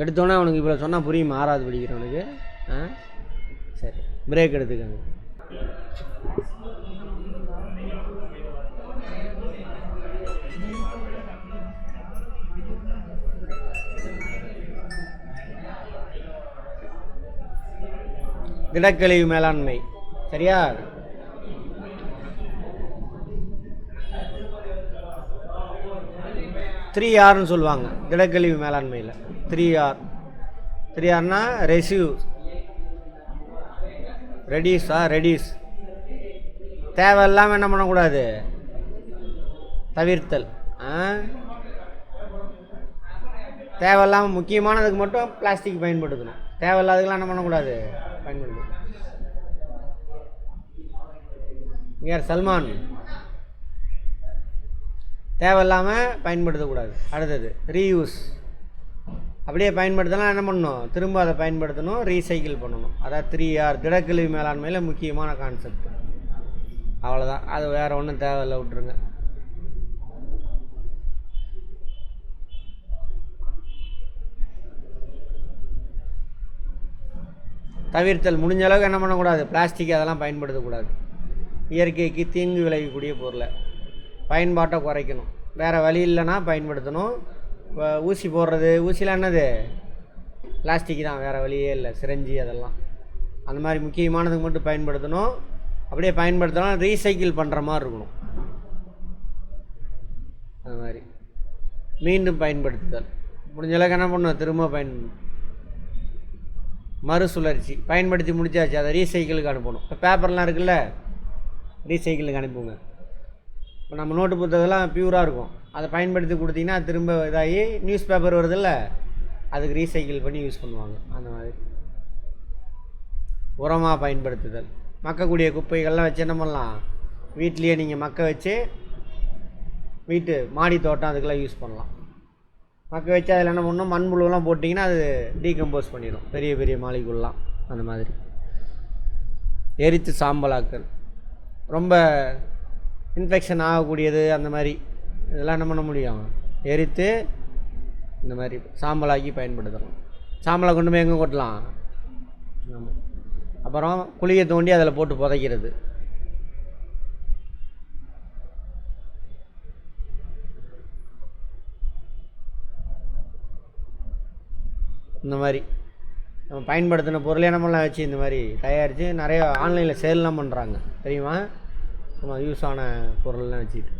எடுத்தோன்னே அவனுக்கு இவ்வளோ சொன்னால் புரியுமா 6வது படிக்கிறவனுக்கு? சரி, பிரேக் எடுத்துக்கோங்க. திடக்கழிவு மேலாண்மை, சரியா? த்ரீ ஆர்னு சொல்லுவாங்க திடக்கழிவு மேலாண்மையில். 3R. 3Rனா ரெடியூஸ், தேவையில்லாமல் என்ன பண்ணக்கூடாது, தவிர்த்தல். தேவையில்லாமல் முக்கியமானதுக்கு மட்டும் பிளாஸ்டிக் பயன்படுத்தணும், தேவையில்லாததுக்கெலாம் என்ன பண்ணக்கூடாது, பயன்படுத்தணும். யார்? சல்மான். தேவையில்லாமல் பயன்படுத்தக்கூடாது. அடுத்தது ரீயூஸ். அப்படியே பயன்படுத்தலாம், என்ன பண்ணணும், திரும்ப அதை பயன்படுத்தணும், ரீசைக்கிள் பண்ணணும். அதாவது 3R திடக்கழிவு மேலாண்மையில் முக்கியமான கான்செப்ட். அவ்வளோதான், அது வேறு ஒன்றும் தேவையில்லை, விட்டுருங்க. தவிர்த்தல். முடிஞ்ச அளவுக்கு என்ன பண்ணக்கூடாது, பிளாஸ்டிக் அதெல்லாம் பயன்படுத்தக்கூடாது. இயற்கைக்கு தீங்கு விளைவிக்கக்கூடிய பொருளை பயன்பாட்டை குறைக்கணும். வேறு வழி இல்லைன்னா பயன்படுத்தணும். ஊசி போடுறது, ஊசிலாம் என்னது, பிளாஸ்டிக் தான், வேறு வழியே இல்லை. சிரஞ்சி அதெல்லாம் அந்த மாதிரி முக்கியமானதுக்கு மட்டும் பயன்படுத்தணும். அப்படியே பயன்படுத்தலாம், ரீசைக்கிள் பண்ணுற மாதிரி இருக்கணும். அது மாதிரி மீண்டும் பயன்படுத்துதல். முடிஞ்ச அளவுக்கு என்ன பண்ணணும், திரும்ப மறுசுழற்சி. பயன்படுத்தி முடிச்சாச்சு, அதை ரீசைக்கிளுக்கு அனுப்பணும். இப்போ பேப்பர்லாம் இருக்குல்ல, ரீசைக்கிளுக்கு அனுப்புங்க. இப்போ நம்ம நோட்டு புத்தகம்லாம் பியூராக இருக்கும், அதை பயன்படுத்தி கொடுத்தீங்கன்னா அது திரும்ப இதாகி நியூஸ் பேப்பர் வருதில்ல, அதுக்கு ரீசைக்கிள் பண்ணி யூஸ் பண்ணுவாங்க. அந்த மாதிரி உரமாக பயன்படுத்துதல். மக்கக்கூடிய குப்பைகள்லாம் வச்சு என்ன பண்ணலாம், வீட்லேயே நீங்கள் மக்க வச்சு வீட்டு மாடி தோட்டம் அதுக்கெல்லாம் யூஸ் பண்ணலாம். மக்க வச்சு அதில் என்ன பண்ணணும், மண்புழுவெல்லாம் போட்டிங்கன்னா அது டீகம்போஸ் பண்ணிடும், பெரிய பெரிய மாலிகுல்லாம். அந்த மாதிரி எரித்து சாம்பலாக்கல். ரொம்ப இன்ஃபெக்ஷன் ஆகக்கூடியது அந்த மாதிரி இதெல்லாம் என்ன பண்ண முடியும், எரித்து இந்த மாதிரி சாம்பலாக்கி பயன்படுத்தலாம். சாம்பலை கொண்டு போய் எங்கே கொட்டலாம், அப்புறம் குழியை தோண்டி அதில் போட்டு புதைக்கிறது. இந்த மாதிரி நம்ம பயன்படுத்தின பொருளே நம்மளாம் வச்சு இந்த மாதிரி தயாரித்து நிறைய ஆன்லைனில் சேல்லாம் பண்ணுறாங்க தெரியுமா, நம்ம யூஸ் ஆன பொருள்லாம் வச்சுட்டு.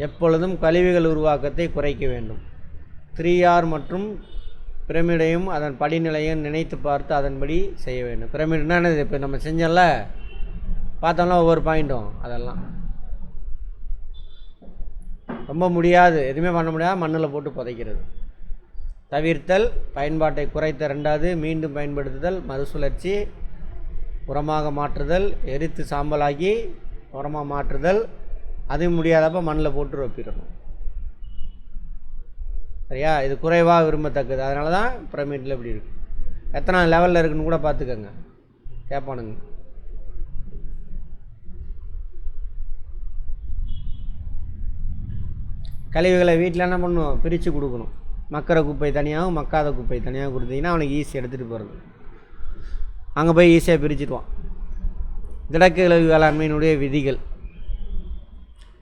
எப்பொழுதும் கழிவுகள் உருவாக்கத்தை குறைக்க வேண்டும். 3R மற்றும் பிரமிடையும் அதன் படிநிலையும் நினைத்து பார்த்து அதன்படி செய்ய வேண்டும். பிரமிடுனா என்னது, இப்போ நம்ம செஞ்சோம்ல பார்த்தோம்னா ஒவ்வொரு பாயிண்ட்டும், அதெல்லாம் ரொம்ப முடியாது, எதுவுமே பண்ண முடியாது, மண்ணில் போட்டு புதைக்கிறது. தவிர்த்தல், பயன்பாட்டை குறைத்த. 2வது மீண்டும் பயன்படுத்துதல், மறுசுழற்சி, உரமாக மாற்றுதல், எரித்து சாம்பலாக்கி உரமாக மாற்றுதல். அது முடியாதப்போ மண்ணில் போட்டு ரொப்பிடணும். சரியா, இது குறைவாக விரும்பத்தக்கது. அதனால தான் பிரமிடில் இப்படி இருக்குது. எத்தனை லெவலில் இருக்குன்னு கூட பார்த்துக்கோங்க, கேட்பானுங்க. கழிவுகளை வீட்டில் என்ன பண்ணணும், பிரித்து கொடுக்கணும். மக்கிற குப்பை தனியாகவும் மக்காத குப்பை தனியாக கொடுத்தீங்கன்னா அவனுக்கு ஈஸி எடுத்துகிட்டு போகிறது. அங்கே போய் ஈஸியாக பிரிச்சுடுவான். திடக்கழிவு வேளாண்மையினுடைய விதிகள்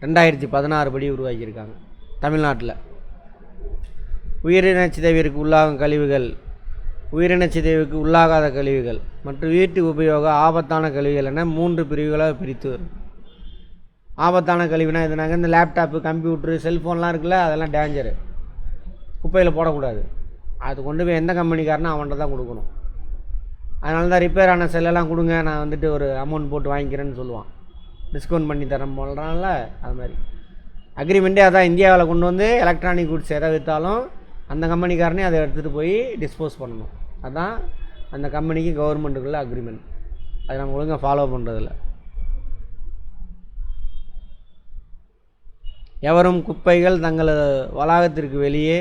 2016 படி உருவாக்கியிருக்காங்க தமிழ்நாட்டில். உயிரின சிதைவிற்கு உள்ளாகும் கழிவுகள், உயிரின சிதைவுக்கு உள்ளாகாத கழிவுகள் மற்றும் வீட்டு உபயோக ஆபத்தான கழிவுகள் என 3 பிரிவுகளாக பிரித்து வரும். ஆபத்தான கழிவுனா எதுனாங்க, இந்த லேப்டாப்பு, கம்ப்யூட்ரு, செல்ஃபோன்லாம் இருக்குல்ல, அதெல்லாம் டேஞ்சரு, குப்பையில் போடக்கூடாது. அது கொண்டு போய் எந்த கம்பெனிக்காரனா அவன்கிட்ட தான் கொடுக்கணும். அதனால தான் ரிப்பேர் ஆன செல்லெல்லாம் கொடுங்க, நான் வந்துட்டு ஒரு அமௌண்ட் போட்டு வாங்கிக்கிறேன்னு சொல்லுவான், டிஸ்கவுண்ட் பண்ணி தரேன் போடுறான்ல. அது மாதிரி அக்ரிமெண்ட்டே அதான். இந்தியாவில் கொண்டு வந்து எலக்ட்ரானிக் குட்ஸ் எதை விற்றாலும் அந்த கம்பெனிக்காரனே அதை எடுத்துகிட்டு போய் டிஸ்போஸ் பண்ணணும். அதுதான் அந்த கம்பெனிக்கு கவர்மெண்ட்டுக்குள்ள அக்ரிமெண்ட். அதை நம்ம ஒழுங்காக ஃபாலோ பண்ணுறதில்ல. எவரும் குப்பைகள் தங்கள் வளாகத்திற்கு வெளியே,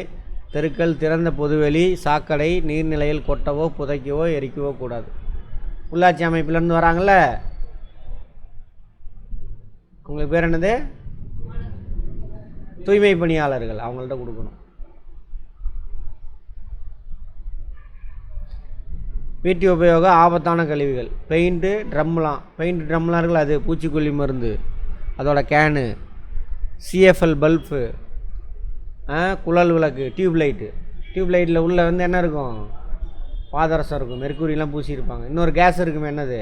தெருக்கள், திறந்த பொதுவெளி, சாக்கடை, நீர்நிலையில் கொட்டவோ புதைக்கவோ எரிக்கவோ கூடாது. உள்ளாட்சி அமைப்பிலேருந்து வராங்கள்ல, உங்களுக்கு பேர் என்னது, தூய்மை பணியாளர்கள், அவங்கள்ட்ட கொடுக்கணும். வீட்டு உபயோக ஆபத்தான கழிவுகள், பெயிண்ட்டு ட்ரம்லாம் இருக்குல்ல, அது பூச்சிக்கொல்லி மருந்து, அதோட கேனு, சிஎஃப்எல் பல்பு, குழல் விளக்கு, டியூப்லைட்டில் உள்ளே வந்து என்ன இருக்கும், பாதரசம் இருக்கும், மெர்க்குரிலாம் பூசியிருப்பாங்க. இன்னொரு கேஸ் இருக்குமே, என்னது,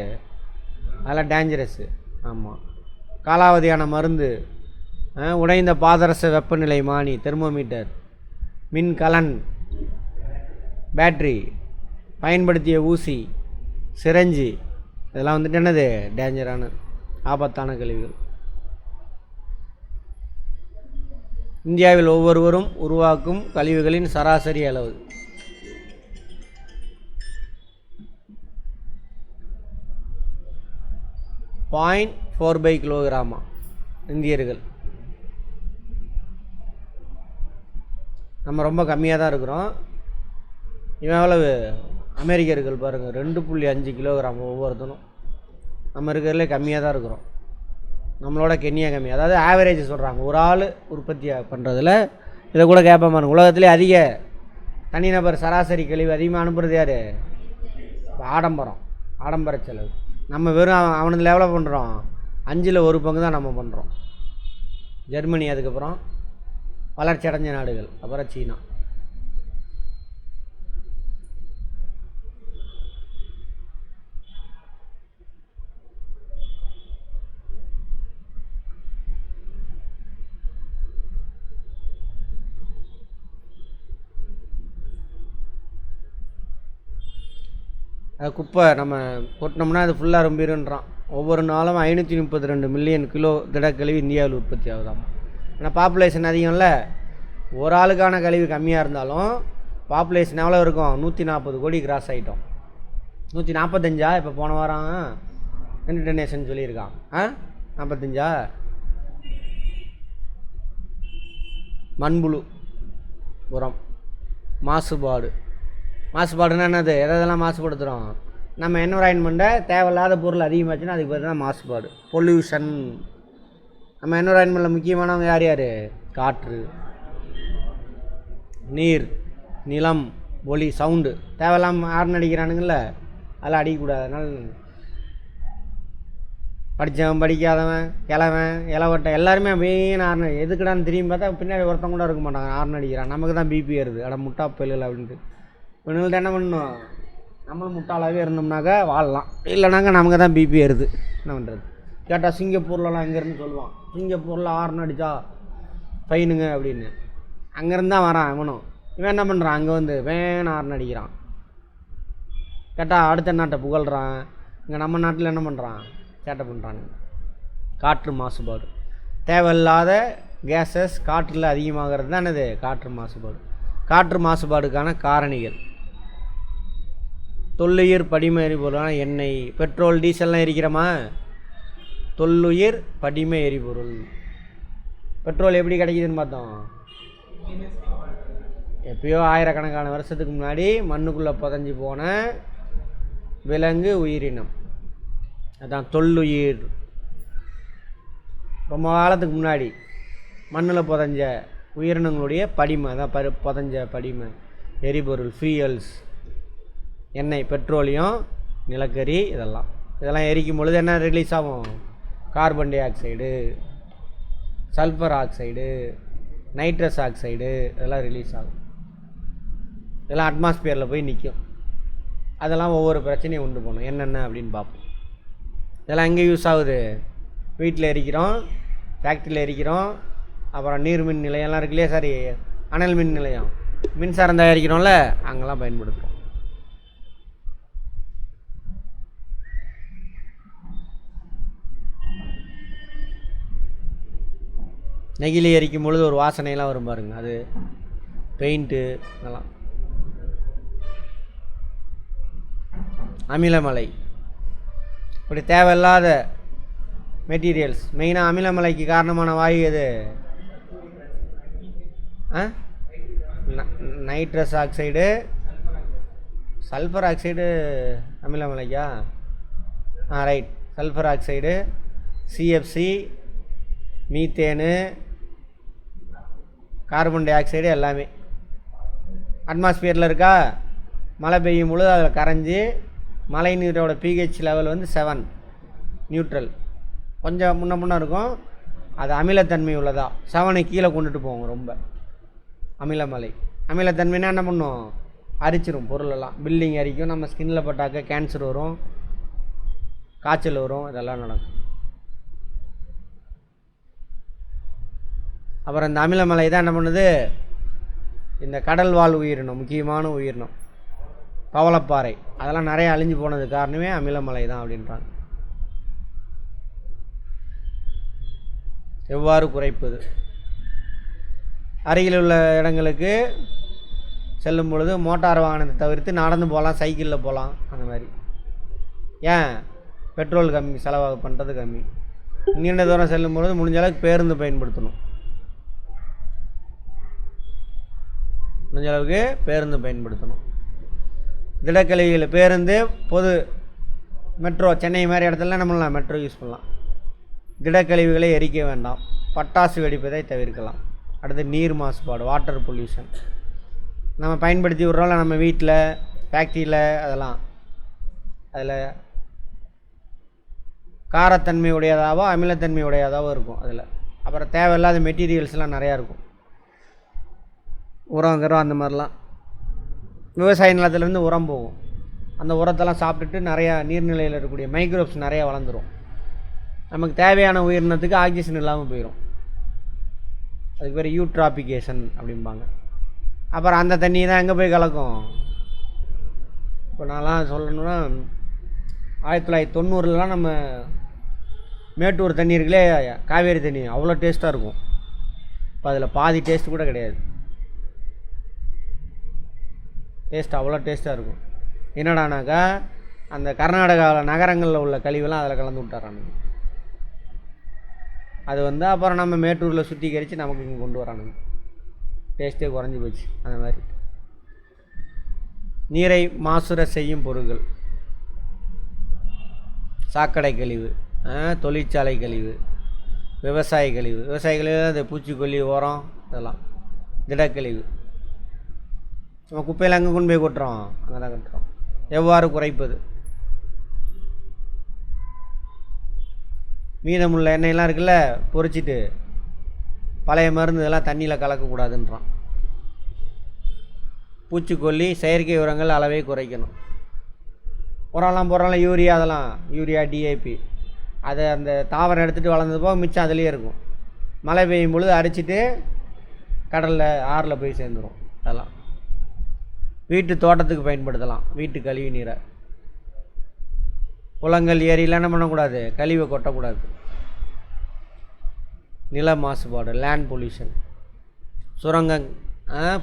அதெல்லாம் டேஞ்சரஸ்ஸு. ஆமாம். காலாவதியான மருந்து, உடைந்த பாதரச வெப்பநிலை மானி, தெர்மோமீட்டர், மின்கலன், பேட்ரி, பயன்படுத்திய ஊசி, சிரஞ்சி, இதெல்லாம் வந்துட்டு என்னது டேஞ்சரான ஆபத்தான கழிவுகள். இந்தியாவில் ஒவ்வொருவரும் உருவாக்கும் கழிவுகளின் சராசரி அளவு 0.45 கிலோகிராமா இந்தியர்கள். நம்ம ரொம்ப கம்மியாக தான் இருக்கிறோம். இவன் எவ்வளவு அமெரிக்கர்கள் பாருங்கள் 2.5 கிலோகிராம் ஒவ்வொருத்தனும். நம்ம இருக்கிறதுல கம்மியாக தான் இருக்கிறோம். நம்மளோட கென்னியா கம்மி. அதாவது ஆவரேஜ் சொல்கிறாங்க. ஒரு ஆள் உற்பத்தி பண்ணுறதுல இதை கூட கேட்பாம இருக்கும். உலகத்திலே அதிக தனிநபர் சராசரி கழிவு அதிகமாக அனுப்புறது யார்? ஆடம்பர செலவு. நம்ம வெறும் அவனுக்கு லெவலில் பண்ணுறோம் 1/5 தான் நம்ம பண்ணுறோம். ஜெர்மனி, அதுக்கப்புறம் வளர்ச்சி அடைஞ்ச நாடுகள், அப்புறம் சீனா. அது குப்பை நம்ம கொட்டினோம்னா அது ஃபுல்லாக ரொம்பிடுன்றான். ஒவ்வொரு நாளும் 532 மில்லியன் கிலோ திடக்கழிவு இந்தியாவில் உற்பத்தி ஆகுதாம். ஏன்னா பாப்புலேஷன் அதிகம்ல. ஒரு ஆளுக்கான கழிவு கம்மியாக இருந்தாலும் பாப்புலேஷன் எவ்வளோ இருக்கும்? 140 கோடி கிராஸ் ஆகிட்டோம். 145 இப்போ போன வாரம் யுனைடெட் நேஷன் சொல்லியிருக்கான். 45. மண்புழு உரம், மாசுபாடுன்னா என்னது? எதெல்லாம் மாசுபடுத்துகிறோம்? நம்ம என்விரான்மெண்ட்டை தேவையில்லாத பொருள் அதிகமாச்சுன்னா அதுக்கு பேர் தான் மாசுபாடு, பொல்யூஷன். நம்ம என்விரான்மெண்ட்டில் முக்கியமானவங்க யார்? காற்று, நீர், நிலம், ஒலி, சவுண்டு. தேவையில்லாமல் ஹார்ன் அடிக்கிறானுங்கள, அதெல்லாம் அடிக்கக்கூடாது. அதனால் படித்தவன், படிக்காதவன், கிழவன், இலவட்டை எல்லாருமே மெயின் ஹார்ன். எதுக்குடான்னு திரும்பி பார்த்தா பின்னாடி ஒருத்தன் கூட இருக்க மாட்டாங்க. ஹார்ன் அடிக்கிறான். நமக்கு தான் பிபி ஏறுது. முட்டா பயில்கள் அப்படின்ட்டு. இவனுங்கள்ட்ட என்ன பண்ணணும்? நம்மளும் முட்டாளாகவே இருந்தோம்னாக்கா வாழலாம். இல்லைனாக்கா நமக்கு தான் பிபி ஏறுது. என்ன பண்ணுறது? கேட்டால் சிங்கப்பூர்லலாம் எங்கேருந்து சொல்லுவான். சிங்கப்பூரில் ஹார்ன் அடித்தா ஃபைனுங்க அப்படின்னு. அங்கேருந்து தான் வரான் இவனும். இவன் என்ன பண்ணுறான்? அங்கே வந்து வேணாம் ஹார்ன் அடிக்கிறான். கேட்டால் அடுத்த நாட்டை புகழ்கிறான். இங்கே நம்ம நாட்டில் என்ன பண்ணுறான்? சேட்டை பண்ணுறானுங்க. காற்று மாசுபாடு. தேவையில்லாத கேஸஸ் காற்றில் அதிகமாகிறது தான் என்னது? காற்று மாசுபாடு. காற்று மாசுபாடுக்கான காரணிகள்: தொல்லுயிர் படிம எரிபொருளான எண்ணெய், பெட்ரோல், டீசல்லாம் எரிக்கிறோமா? தொல்லுயிர் படிம எரிபொருள். பெட்ரோல் எப்படி கிடைக்குதுன்னு பார்த்தோம். எப்பயோ ஆயிரக்கணக்கான வருஷத்துக்கு முன்னாடி மண்ணுக்குள்ளே புதஞ்சி போன விலங்கு உயிரினம், அதான் தொல்லுயிர். ரொம்ப காலத்துக்கு முன்னாடி மண்ணில் புதஞ்ச உயிரினங்களுடைய படிமை, அதான் புதஞ்ச படிமை எரிபொருள், ஃபியூயல்ஸ், எண்ணெய், பெட்ரோலியம், நிலக்கரி. இதெல்லாம் எரிக்கும் பொழுது என்ன ரிலீஸ் ஆகும்? Carbon di oxide, sulphur oxide, nitrous oxide, இதெல்லாம் ரிலீஸ் ஆகும். இதெல்லாம் அட்மாஸ்பியரில் போய் நிற்கும். அதெல்லாம் ஒவ்வொரு பிரச்சனையும் உண்டு போகணும். என்னென்ன அப்படின்னு பார்ப்போம். இதெல்லாம் எங்கே யூஸ் ஆகுது? வீட்டில் எரிக்கிறோம், ஃபேக்ட்ரியில் எரிக்கிறோம், அப்புறம் நீர்மின் நிலையம்லாம் இருக்கு இல்லையா? சரி, அனல் மின் நிலையம், மின்சாரம் தயாரிக்கிறோம்ல, அங்கெல்லாம் பயன்படுத்துகிறோம். நெகிழி எரிக்கும் பொழுது ஒரு வாசனையெல்லாம் வரும் பாருங்க, அது பெயிண்ட்டு. அதெல்லாம் அமிலமலை. இப்படி தேவையில்லாத மெட்டீரியல்ஸ். மெயினாக அமிலமலைக்கு காரணமான வாயு எது? நைட்ரஸ் ஆக்சைடு, சல்ஃபர் ஆக்சைடு அமிலமலைக்கா? Right. Sulphur oxide, CFC, methane, carbon dioxide எல்லாமே அட்மாஸ்பியரில் இருக்கா? மழை பெய்யும் பொழுது அதில் கரைஞ்சி மழை நீரோட பிஹெச் லெவல் வந்து 7 நியூட்ரல், கொஞ்சம் முன்ன இருக்கும். அது அமிலத்தன்மை உள்ளதா 7 கீழே கொண்டுட்டு போகும். ரொம்ப அமிலமலை. அமிலத்தன்மைனா என்ன பண்ணும்? அரிச்சிரும் பொருளெல்லாம். பில்டிங் அரிக்கும். நம்ம ஸ்கின்னில் பட்டாக்க கேன்சர் வரும், காய்ச்சல் வரும், இதெல்லாம் நடக்கும். அப்புறம் இந்த அமிலமலை தான் என்ன பண்ணுது? இந்த கடல் வாழ் உயிரினம், முக்கியமான உயிரினம் பவளப்பாறை அதெல்லாம் நிறைய அழிஞ்சு போனது காரணமே அமிலமலை தான் அப்படின்றாங்க. எவ்வாறு குறைப்பது? அருகில் உள்ள இடங்களுக்கு செல்லும் பொழுது மோட்டார் வாகனத்தை தவிர்த்து நடந்து போகலாம், சைக்கிளில் போகலாம். அந்த மாதிரி ஏன் பெட்ரோல் கம்மி, செலவாக பண்ணுறது கம்மி. நீண்ட தூரம் செல்லும் பொழுது முடிஞ்ச அளவுக்கு பேருந்து பயன்படுத்தணும். முடிஞ்ச அளவுக்கு பேருந்து பயன்படுத்தணும். திடக்கழிவுகள் பேருந்து, பொது மெட்ரோ, சென்னை மாதிரி இடத்துல என்ன பண்ணலாம், மெட்ரோ யூஸ் பண்ணலாம். திடக்கழிவுகளை எரிக்க வேண்டாம். பட்டாசு வெடிப்பதை தவிர்க்கலாம். அடுத்து நீர் மாசுபாடு, வாட்டர் பொல்யூஷன். நம்ம பயன்படுத்தி விட்றோம்ல நம்ம வீட்டில், ஃபேக்ட்ரியில், அதெல்லாம் அதில் காரத்தன்மை உடையதாவோ அமிலத்தன்மை உடையதாவோ இருக்கும். அதில் அப்புறம் தேவையில்லாத மெட்டீரியல்ஸ்லாம் நிறையா இருக்கும். உரம் அந்த மாதிரிலாம் விவசாய நிலத்துலேருந்து உரம் போகும். அந்த உரத்தெல்லாம் சாப்பிட்டுட்டு நிறையா நீர்நிலையில் இருக்கக்கூடிய மைக்ரோப்ஸ் நிறையா வளர்ந்துடும். நமக்கு தேவையான உயிரினத்துக்கு ஆக்சிஜன் இல்லாமல் போயிடும். அதுக்கு பேர் யூட்ராபிகேஷன் அப்படிம்பாங்க. அப்புறம் அந்த தண்ணி தான் எங்கே போய் கலக்கும்? இப்போ நான்லாம் சொல்லணுன்னா 1990 நம்ம மேட்டூர் தண்ணி இருக்குல்லே, காவேரி தண்ணி அவ்வளோ டேஸ்ட்டாக இருக்கும். இப்போ அதில் பாதி டேஸ்ட் கூட கிடையாது. டேஸ்ட் அவ்வளோ டேஸ்ட்டாக இருக்கும். என்னடானாக்கா அந்த கர்நாடகாவில் நகரங்களில் உள்ள கழிவெல்லாம் அதில் கலந்து விட்டாரானுங்க. அது அப்புறம் நம்ம மேட்டூரில் சுத்திகரித்து நமக்கு இங்கே கொண்டு வரானுங்க. டேஸ்ட்டே குறைஞ்சி போச்சு. அந்த மாதிரி நீரை மாசுர செய்யும் பொருட்கள், சாக்கடை கழிவு, தொழிற்சாலை கழிவு, விவசாய கழிவு. விவசாய கழிவு அது பூச்சிக்கொல்லி, உரம், இதெல்லாம் திடக்கழிவு. நம்ம குப்பையில் அங்கே கொண்டு போய் கொட்டுறோம், அங்கே தான் கட்டுறோம். எவ்வாறு குறைப்பது? மீதமுள்ள எண்ணெயெல்லாம் இருக்குல்ல, பொரிச்சிட்டு பழைய மருந்து இதெல்லாம் தண்ணியில் கலக்கக்கூடாதுன்றான். பூச்சிக்கொல்லி, செயற்கை உரங்கள் அளவை குறைக்கணும். உரம்லாம் போடுறோம்ல, யூரியா, அதெல்லாம் யூரியா, டிஏபி, அதை அந்த தாவரம் எடுத்துகிட்டு வளர்ந்தது போக மிச்சம் அதிலே இருக்கும். மழை பெய்யும் பொழுது அரிச்சிட்டு கடலில், ஆறில் போய் சேர்ந்துடும். அதெல்லாம் வீட்டு தோட்டத்துக்கு பயன்படுத்தலாம். வீட்டு கழிவு நீரை குளங்கள், ஏரியில் என்ன பண்ணக்கூடாது, கழிவை கொட்டக்கூடாது. நில மாசுபாடு, லேண்ட் பொல்யூஷன். சுரங்கம்,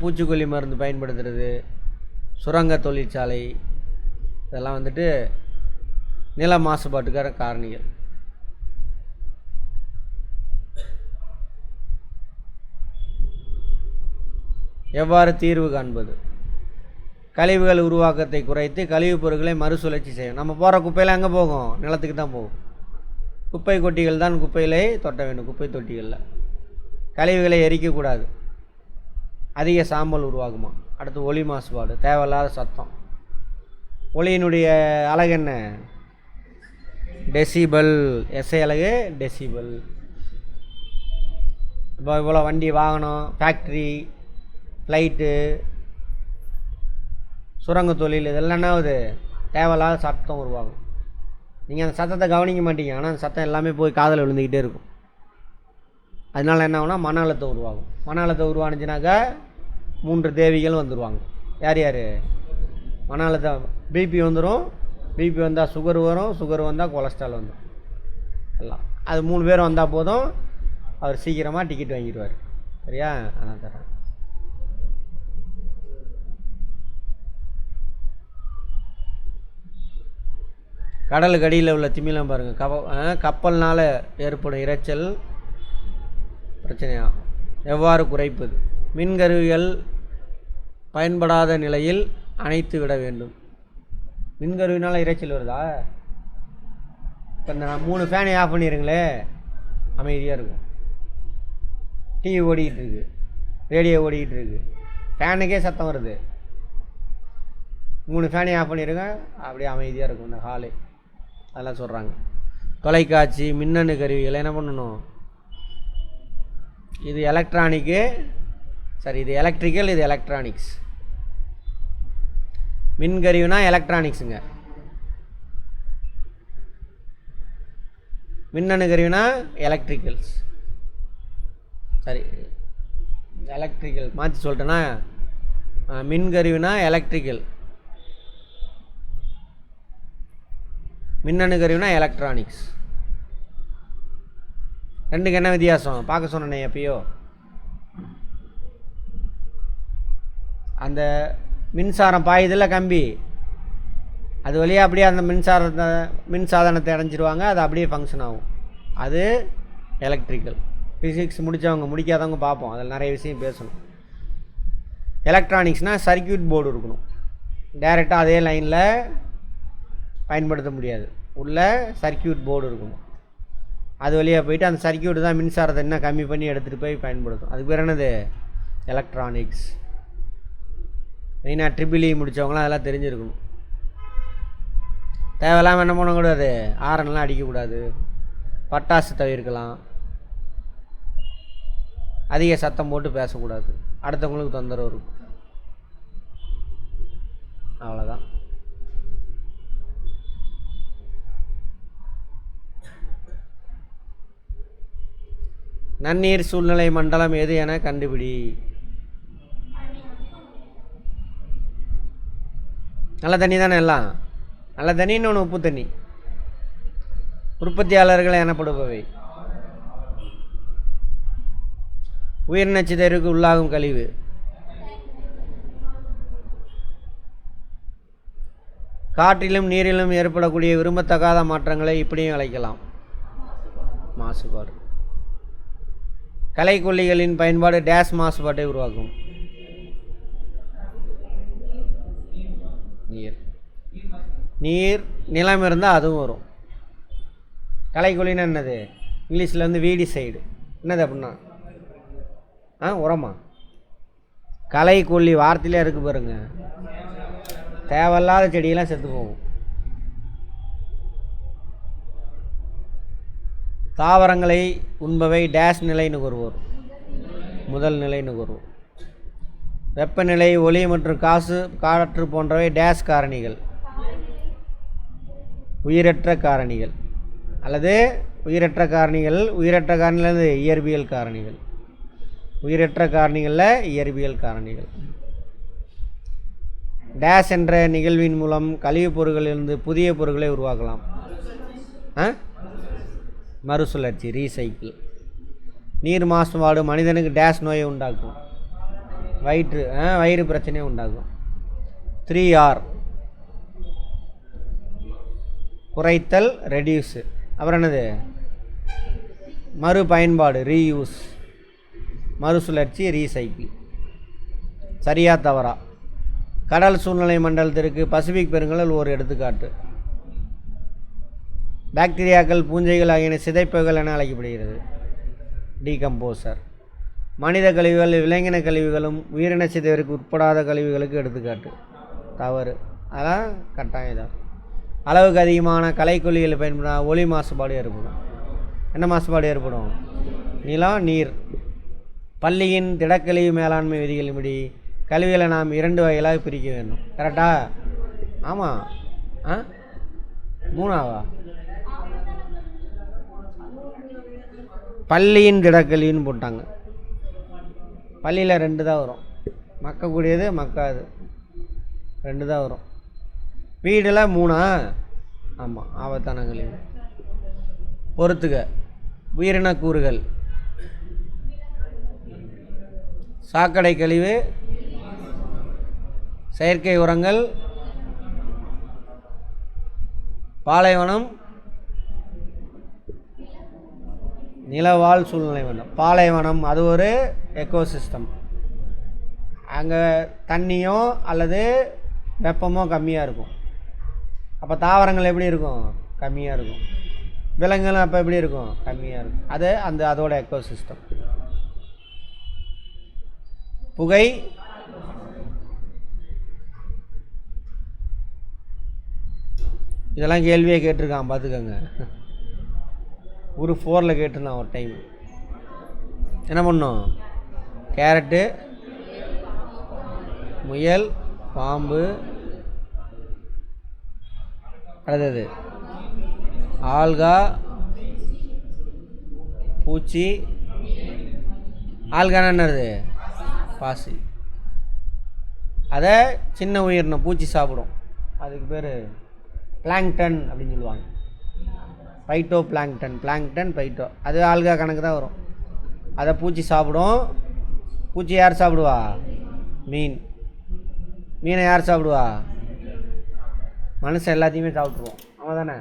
பூச்சிக்கொல்லி மருந்து பயன்படுத்துறது, சுரங்க தொழிற்சாலை, இதெல்லாம் நில மாசுபாட்டுக்கான காரணிகள். எவ்வாறு தீர்வு காண்பது? கழிவுகள் உருவாக்கத்தை குறைத்து கழிவுப் பொருட்களை மறுசுழற்சி செய்யும். நம்ம போகிற குப்பையில் எங்கே போகும்? நிலத்துக்கு தான் போகும். குப்பை கொட்டிகள் தான் குப்பையிலே தொட்ட வேண்டும். குப்பை தொட்டிகளில் கழிவுகளை எரிக்கக்கூடாது. அதிக சாம்பல் உருவாகுமா. அடுத்து ஒலி மாசுபாடு, தேவையில்லாத சத்தம். ஒலியினுடைய அலகு என்ன? டெசிபல். எஸ்ஐ அலகு டெசிபல். இப்போ இவ்வளோ வண்டி, வாகனம், ஃபேக்ட்ரி, ஃப்ளைட்டு, சுரங்க தொழில், இதெல்லாம் என்ன ஆகுது? தேவையில்லாத சத்தம் உருவாகும். நீங்கள் அந்த சத்தத்தை கவனிக்க மாட்டீங்க, ஆனால் அந்த சத்தம் எல்லாமே போய் காதில் விழுந்துக்கிட்டே இருக்கும். அதனால என்ன ஆகுனா மன அழுத்தம் உருவாகும். மன அழுத்தம் உருவானுச்சுனாக்கா 3 தேவிகள் வந்துடுவாங்க. யார் யார்? மன அழுத்தம், பிபி வந்துடும். பிபி வந்தால் சுகர் வரும். சுகர் வந்தால் கொலஸ்ட்ரால் வந்துடும். எல்லாம் அது 3 பேர் வந்தால் போதும், அவர் சீக்கிரமாக டிக்கெட் வாங்கிடுவார். சரியா? அதான் தரேன். கடலுக்கு அடியில் உள்ள திமிலம் பாருங்கள். கப்பல்னால் ஏற்படும் இரைச்சல் பிரச்சனையா? எவ்வாறு குறைப்பது? மின்கருவிகள் பயன்படாத நிலையில் அணைத்து விட வேண்டும். மின்கருவினால் இரைச்சல் வருதா? இப்போ இந்த 3 ஃபேனை ஆஃப் பண்ணிடுங்களே, அமைதியாக இருக்கும். டிவி ஓடிக்கிட்டு இருக்கு, ரேடியோ ஓடிக்கிட்டு இருக்கு, ஃபேனுக்கே சத்தம் வருது. 3 ஃபேனை ஆஃப் பண்ணிடுங்க, அப்படியே அமைதியாக இருக்கும் இந்த ஹாலு. அதெல்லாம் சொல்கிறாங்க. தொலைக்காட்சி, மின்னணு கருவிகளை என்ன பண்ணணும்? இது எலக்ட்ரானிக்கு, சரி, இது எலக்ட்ரிக்கல், இது எலக்ட்ரானிக்ஸ். மின்கருவினா எலக்ட்ரானிக்ஸுங்க. மின்னணு கருவினா எலக்ட்ரிக்கல்ஸ். சரி, எலக்ட்ரிக்கல் மாற்றி சொல்லிட்டேன்னா, மின்கருவினா எலக்ட்ரிக்கல், மின்னணு கருவினா எலக்ட்ரானிக்ஸ். ரெண்டுக்கு என்ன வித்தியாசம் பார்க்க சொன்னேன் எப்பயோ. அந்த மின்சாரம் பாயுதில் கம்பி, அது வழியாக அப்படியே அந்த மின்சாதனத்தை அடைஞ்சிருவாங்க, அது அப்படியே ஃபங்க்ஷன் ஆகும். அது எலக்ட்ரிக்கல். ஃபிசிக்ஸ் முடித்தவங்க முடிக்காதவங்க பார்ப்போம், அதில் நிறைய விஷயம் பேசணும். எலக்ட்ரானிக்ஸ்னால் சர்க்கியூட் போர்டு இருக்கணும், டைரெக்டாக அதே லைனில் பயன்படுத்த முடியாது, உள்ள சர்க்கியூட் போர்டு இருக்கணும். அது வழியாக போயிட்டு அந்த சர்க்கியூட்டு தான் மின்சாரத்தை இன்னும் கம்மி பண்ணி எடுத்துகிட்டு போய் பயன்படுத்தும். அதுக்கு பேர் என்னது? எலக்ட்ரானிக்ஸ். மெயினாக ட்ரிபிள் இ முடித்தவங்களாம் அதெல்லாம் தெரிஞ்சிருக்கணும். தேவையில்லாமல் என்ன பண்ணக்கூடாது, ஆரன்லாம் அடிக்கக்கூடாது, பட்டாசு தவிர்க்கலாம், அதிக சத்தம் போட்டு பேசக்கூடாது, அடுத்தவங்களுக்கு தொந்தரவு இருக்கும். அவ்வளோதான். நன்னீர் சூழ்நிலை மண்டலம் எது என கண்டுபிடி. நல்ல தண்ணி தானே எல்லாம்? நல்ல தண்ணின்னு ஒன்று உப்பு தண்ணி. உற்பத்தியாளர்கள் எனப்படுபவை. உயிர் நச்சுதற்கு உள்ளாகும் கழிவு. காற்றிலும் நீரிலும் ஏற்படக்கூடிய விரும்பத்தகாத மாற்றங்களை இப்படியும் அழைக்கலாம் மாசுபாடு. களைக்கொல்லிகளின் பயன்பாடு டேஸ் மாசுபாட்டை உருவாக்கும். நீர் நிலம் இருந்தால் அதுவும் வரும். களைக்கொல்லின்னா என்னது? இங்கிலீஷில் வந்து வீடிசைடு. என்னது அப்படின்னா உரமா? களைக்கொல்லி வார்த்தையிலே இருக்குது பாருங்க. தேவையில்லாத செடியெல்லாம் செத்து போகும். தாவரங்களை உண்பவை டேஷ் நிலை நுகர்வோர். முதல் நிலை நுகர்வோர். வெப்பநிலை, ஒளி மற்றும் காற்று போன்றவை டேஷ் காரணிகள். உயிரற்ற காரணிகள் அல்லது உயிரற்ற காரணிகள். உயிரற்ற காரணிகள் இயற்பியல் காரணிகள். உயிரற்ற காரணிகளில் இயற்பியல் காரணிகள். டேஷ் என்ற நிகழ்வின் மூலம் கழிவுப் பொருட்களிலிருந்து புதிய பொருட்களை உருவாக்கலாம். மறுசுழற்சி, ரீசைக்கிள். நீர் மாசுபாடு மனிதனுக்கு டேஷ் நோயை உண்டாக்கும். வயிறு பிரச்சனையை உண்டாக்கும். 3R. குறைத்தல், ரெடியூஸு. அப்புறம் என்னது? மறு பயன்பாடு, ரீயூஸ். மறுசுழற்சி, ரீசைக்கிள். சரியா தவறா? கடல் சூழ்நிலை மண்டலத்திற்கு பசிபிக் பெருங்கடல் ஒரு எடுத்துக்காட்டு. பாக்டீரியாக்கள், பூஞ்சைகள் ஆகியன சிதைப்புகள் என அழைக்கப்படுகிறது. டீகம்போசர். மனித கழிவுகள் விலங்கின கழிவுகளும் உயிரின சிதைவிற்கு உட்படாத கழிவுகளுக்கு எடுத்துக்காட்டு. தவறு. அதெல்லாம் கட்டாயம் தான். அளவுக்கு அதிகமான களைக்கொல்லிகளை பயன்படுத்தினால் ஒளி மாசுபாடு ஏற்படும். என்ன மாசுபாடு ஏற்படும்? நிலம், நீர். பள்ளியின் திடக்கழிவு மேலாண்மை விதிகளின்படி கழிவுகளை நாம் 2 வகைகளாக பிரிக்க வேண்டும். கரெக்டா? ஆமாம். 3ஆவா? பள்ளியின் திடக்கழிவுன்னு போட்டாங்க. பள்ளியில் 2 தான் வரும். மக்கக்கூடியது, மக்காது 2 தான் வரும். வீடில் 3. ஆமாம், ஆபத்தான கழிவு. பொறுத்துக. உயிரின கூறுகள். சாக்கடை கழிவு, செயற்கை உரங்கள், பாலைவனம், நிலவாழ் சூழ்நிலை மண்டலம். பாலைவனம் அது ஒரு எக்கோசிஸ்டம். அங்கே தண்ணியோ அல்லது வெப்பமோ கம்மியாக இருக்கும். அப்போ தாவரங்கள் எப்படி இருக்கும்? கம்மியாக இருக்கும். விலங்குகளும் அப்போ எப்படி இருக்கும்? கம்மியாக இருக்கும். அது அதோட எக்கோசிஸ்டம். புகை, இதெல்லாம் கேள்வியே கேட்டிருக்கான், பார்த்துக்கோங்க. ஒரு 4ல் கேட்டிருந்தான் ஒரு டைம். என்ன பண்ணோம்? கேரட்டு, முயல், பாம்பு, அடுத்தது ஆல்கா, பூச்சி. ஆல்கானா என்னது? பாசி. அதை சின்ன உயிரினம் பூச்சி சாப்பிடும். அதுக்கு பேர் பிளாங்டன் அப்படின்னு சொல்லுவாங்க. பைட்டோ பிளாங்டன், பிளாங்டன் பைட்டோ, அது ஆல்கா கணக்கு தான் வரும். அதை பூச்சி சாப்பிடும். பூச்சி யார் சாப்பிடுவா? மீன். மீனை யார் சாப்பிடுவா? மனுஷன் எல்லாத்தையுமே சாப்பிட்ருவோம். அவன் தானே.